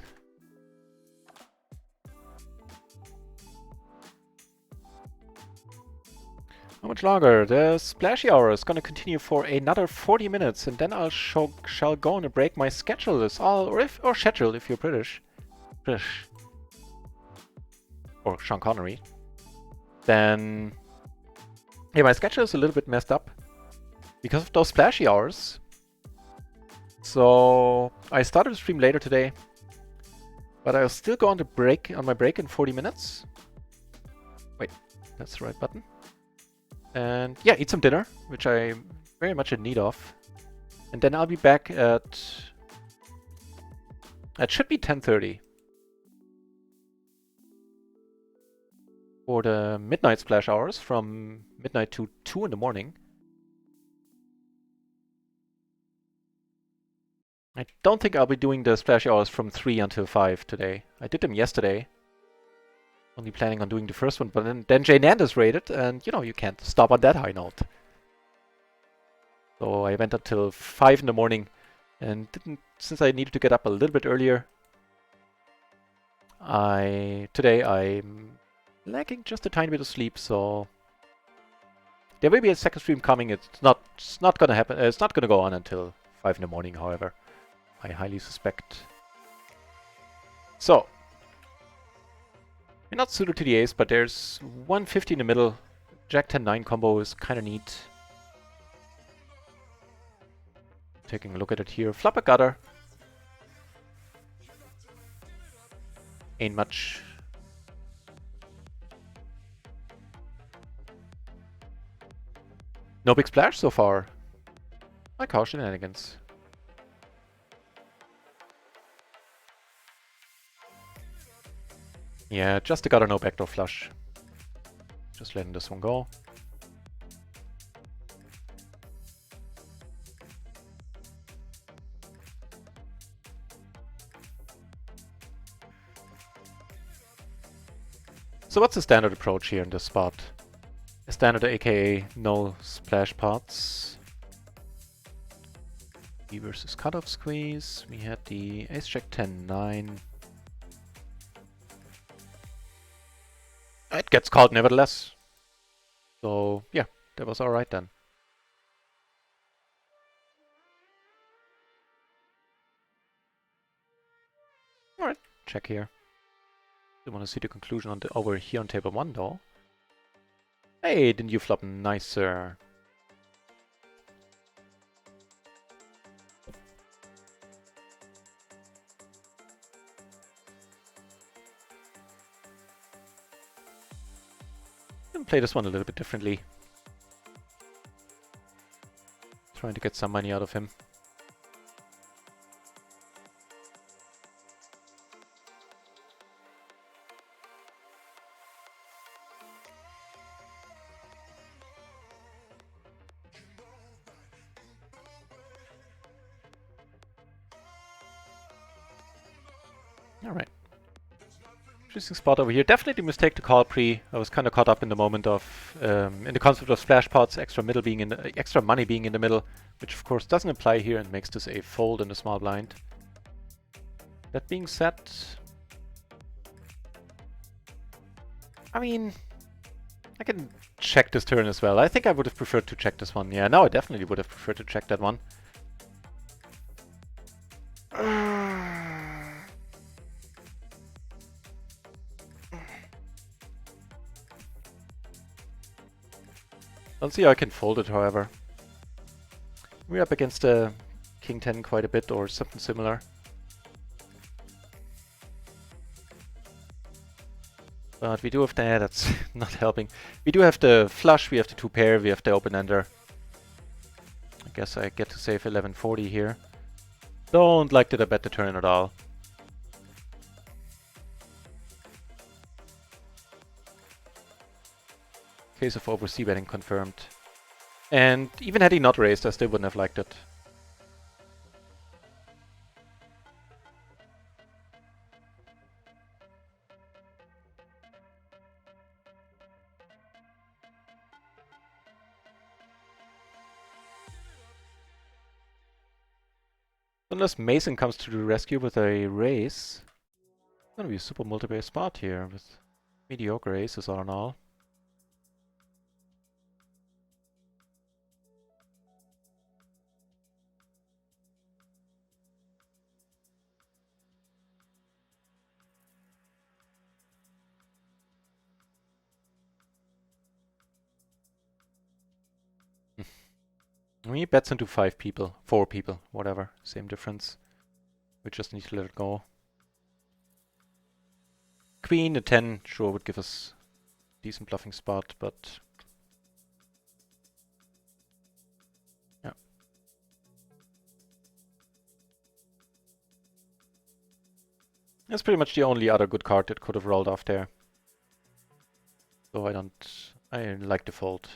How much longer? The Splashy hour is gonna continue for another 40 minutes, and then I shall go on a break. My schedule is all, or schedule if you're British. Or Sean Connery. Then, yeah, my schedule is a little bit messed up because of those Splashy hours. So I started the stream later today, but I'll still go on my break in 40 minutes. Wait, that's the right button. And yeah, eat some dinner, which I'm very much in need of. And then I'll be back at... It should be 10:30. For the midnight splash hours from midnight to 2 in the morning. I don't think I'll be doing the splash hours from 3 until 5 today. I did them yesterday. Only planning on doing the first one, but then Jay Nandas raided, and you know, you can't stop on that high note. So I went until 5 in the morning, and since I needed to get up a little bit earlier, today I'm lacking just a tiny bit of sleep, so there will be a second stream coming. It's not gonna happen. It's not gonna go on until 5 in the morning, however, I highly suspect. So. We're not suited to the ace, but there's 150 in the middle. Jack 10-9 combo is kind of neat. Taking a look at it here. Flop a gutter. Ain't much. No big splash so far. Like how shenanigans. Yeah, just a gutter, no backdoor flush. Just letting this one go. So what's the standard approach here in this spot? A standard aka no splash pots. B versus cutoff squeeze. We had the ace jack 10-9. It gets called nevertheless. So yeah, that was alright then. Alright, check here. You want to see the conclusion on the over here on table 1 though. Hey, didn't you flop nicer? And play this one a little bit differently. Trying to get some money out of him. Alright. Interesting spot over here. Definitely a mistake to call pre. I was kind of caught up in the moment of, in the concept of splash pots, extra middle being in the, extra money being in the middle, which of course doesn't apply here and makes this a fold in the small blind. That being said, I mean, I can check this turn as well. I think I would have preferred to check this one. Yeah, now I definitely would have preferred to check that one. I'll see how I can fold it, however. We're up against a King 10 quite a bit, or something similar. But we do have the, that's not helping. We do have the flush, we have the 2 pair, we have the open-ender. I guess I get to save 1140 here. Don't like that I bet the turn at all. Case of over c-betting confirmed. And even had he not raised, I still wouldn't have liked it. Unless Mason comes to the rescue with a raise. It's gonna be a super multi-base spot here with mediocre aces all in all. He bets into 5 people, 4 people, whatever, same difference. We just need to let it go. Queen, a 10, sure would give us a decent bluffing spot, but yeah. That's pretty much the only other good card that could have rolled off there. So I like the fold.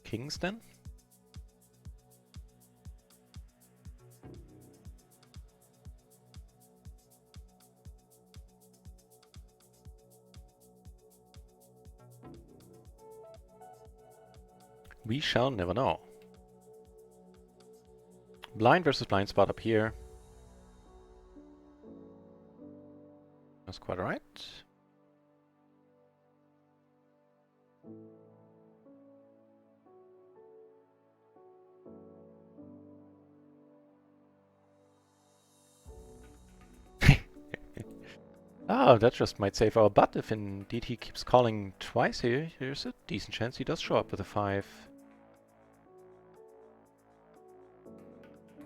Kings then? We shall never know. Blind versus blind spot up here. That's quite alright. Oh, that just might save our butt if indeed he keeps calling twice here. There's a decent chance he does show up with a 5.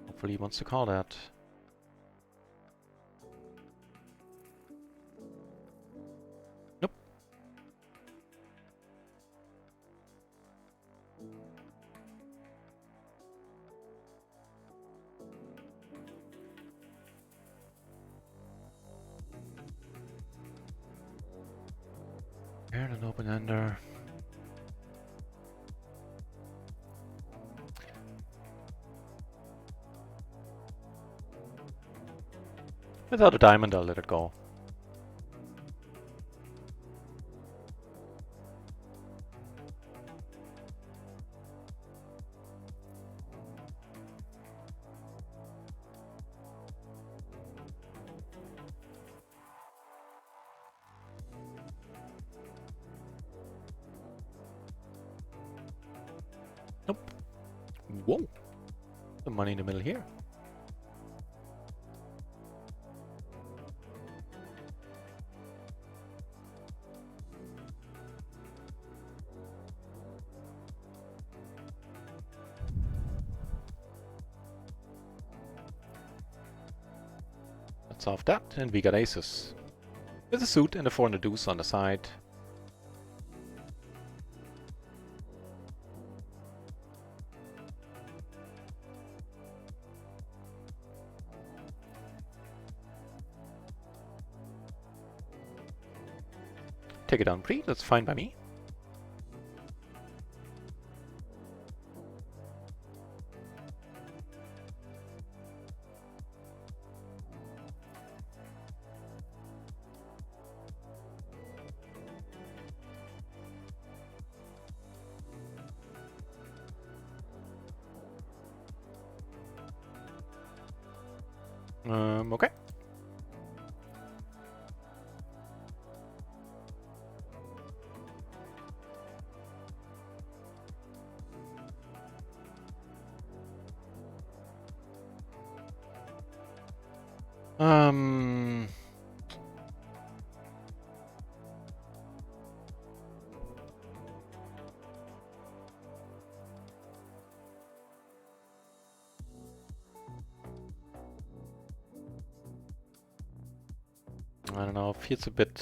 Hopefully he wants to call that. Nope. Paired and open-ender. Without a diamond, I'll let it go. Nope. Whoa. The money in the middle here. Let's off that, and we got aces. With a suit and a 4 and a deuce on the side. Take it down pre, that's fine by me. Okay. I don't know, feels a bit...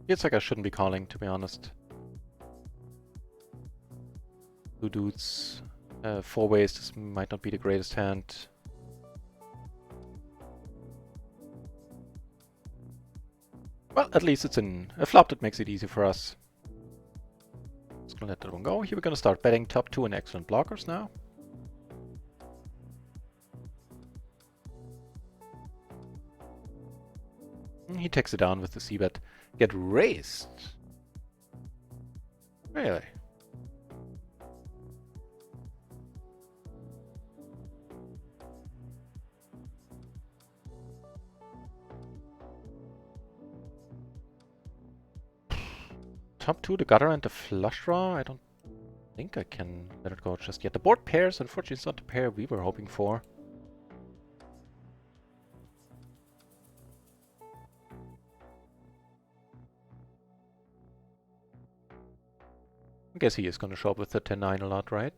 feels like I shouldn't be calling, to be honest. Two dudes, 4 ways, this might not be the greatest hand. Well, at least it's in a flop that makes it easy for us. Just gonna let that one go. Here we're gonna start betting top 2 and excellent blockers now. He takes it down with the c-bet. Get raised. Really? Top 2, the gutter and the flush draw? I don't think I can let it go just yet. The board pairs, unfortunately it's not the pair we were hoping for. I guess he is going to show up with the 10-9 a lot, right?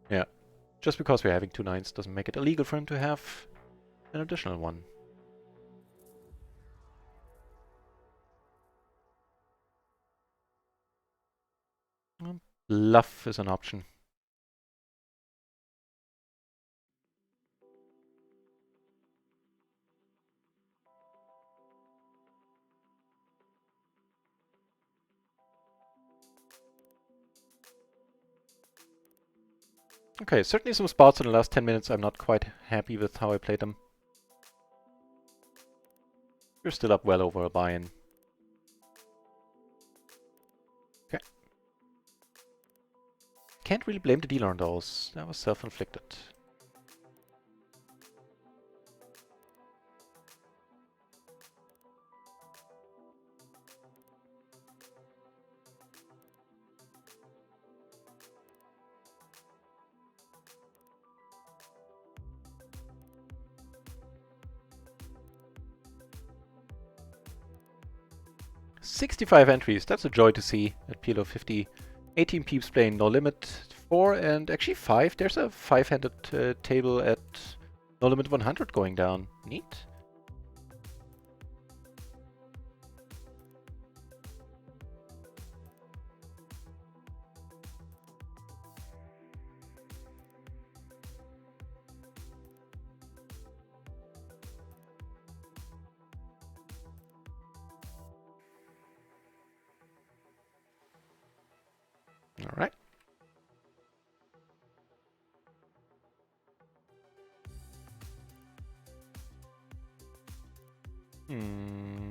Yeah. Just because we're having 2 9s doesn't make it illegal for him to have an additional one. Bluff is an option. Okay, certainly some spots in the last 10 minutes I'm not quite happy with how I played them. We're still up well over a buy-in. Okay. Can't really blame the dealer on those. That was self-inflicted. "65 entries, that's a joy to see at PLO 50. 18 peeps playing No Limit 4 and actually 5. There's a 5-handed table at No Limit 100 going down. Neat. Alright.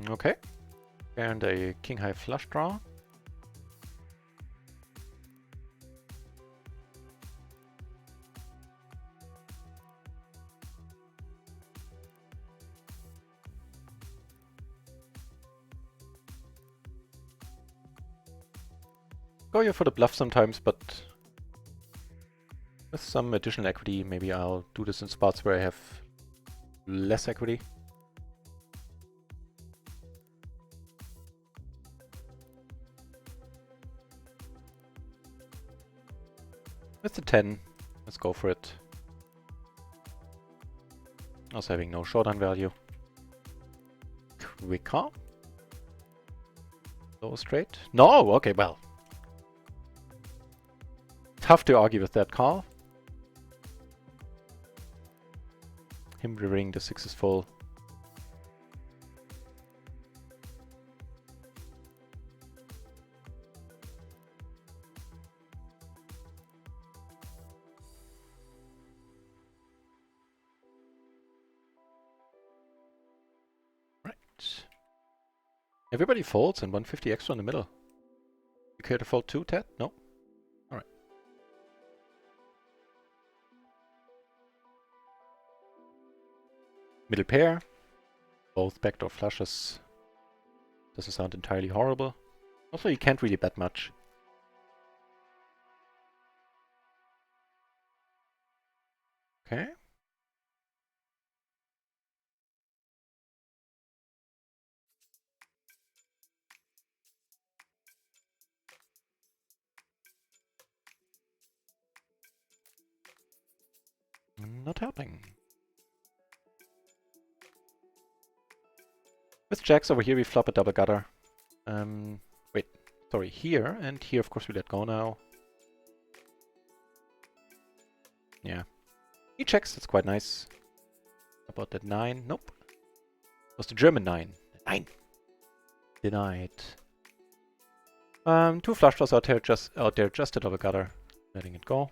Okay. And a king high flush draw. Go here for the bluff sometimes, but with some additional equity, maybe I'll do this in spots where I have less equity. With the 10, let's go for it. Also having no showdown value. Quicker. Low straight. No! Okay, well. Tough to argue with that call. Him riverring the 6 is full. Everybody folds and 150 extra in the middle. You care to fold too, Ted? No? Alright. Middle pair. Both backdoor flushes. Doesn't sound entirely horrible. Also, you can't really bet much. Okay. Not helping. With jacks over here, we flop a double gutter. Wait, sorry, here, and here, of course, we let go now. Yeah. He checks, that's quite nice. About that 9? Nope. It was the German 9. 9! Denied. 2 flush draws out there, just a double gutter. Letting it go.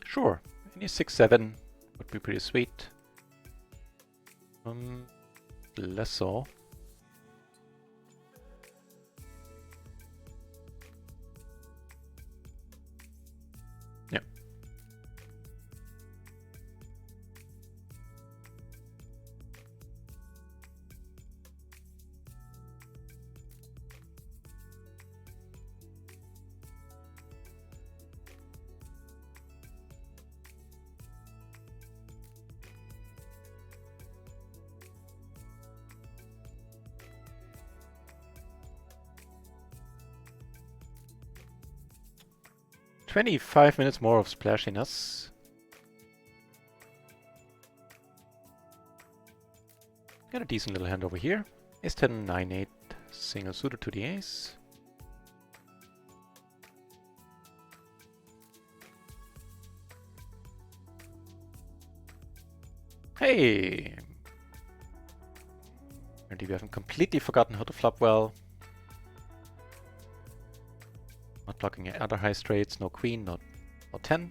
Sure, any 6-7 would be pretty sweet. Less so. Yeah. "25 minutes more of splashiness." Got a decent little hand over here. Ace 10, 9, 8, single suited to the ace. Hey! Apparently we haven't completely forgotten how to flop well. Not blocking other high straights, no queen, no 10.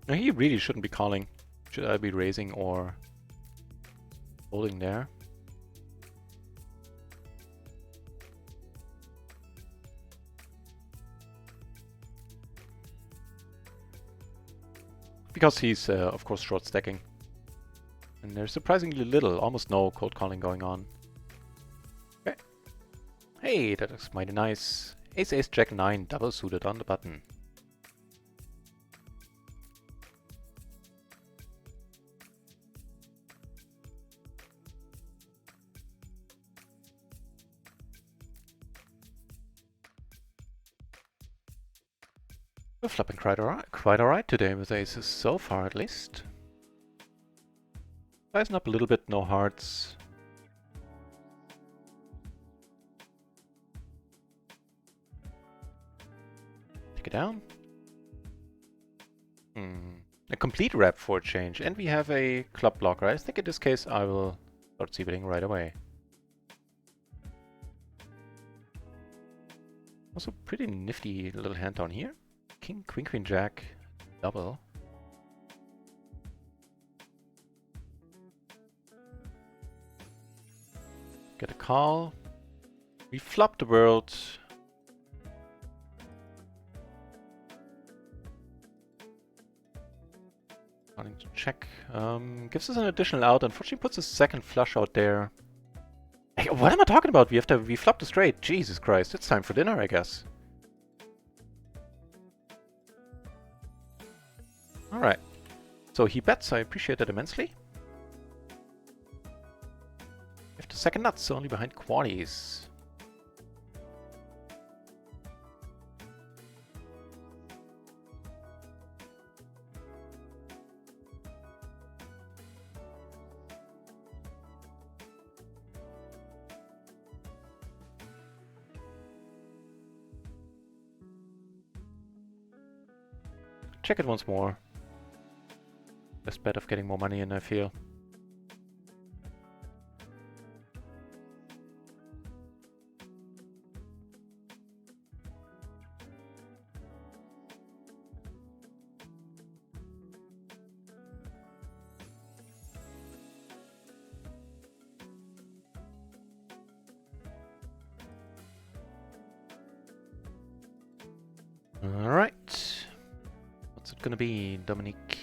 Now he really shouldn't be calling. Should I be raising or folding there? Because he's, of course, short stacking. And there's surprisingly little, almost no cold calling going on. Okay. Hey, that is mighty nice. Ace, ace, jack, 9, double suited on the button. We're flopping quite alright today with aces, so far at least. Sizen up a little bit, no hearts. Take it down. A complete wrap for a change, and we have a club blocker. I think in this case I will start c-betting right away. Also pretty nifty little hand down here. King, queen, queen, jack, double. Get a call. We flop the world. Starting to check. Gives us an additional out. Unfortunately puts a second flush out there. Hey, what am I talking about? We flopped a straight. Jesus Christ, it's time for dinner, I guess. Alright. So he bets, I appreciate that immensely. We have the second nuts, only behind quaddies. Check it once more. Best bet of getting more money in, I feel. Alright. What's it gonna be, Dominique?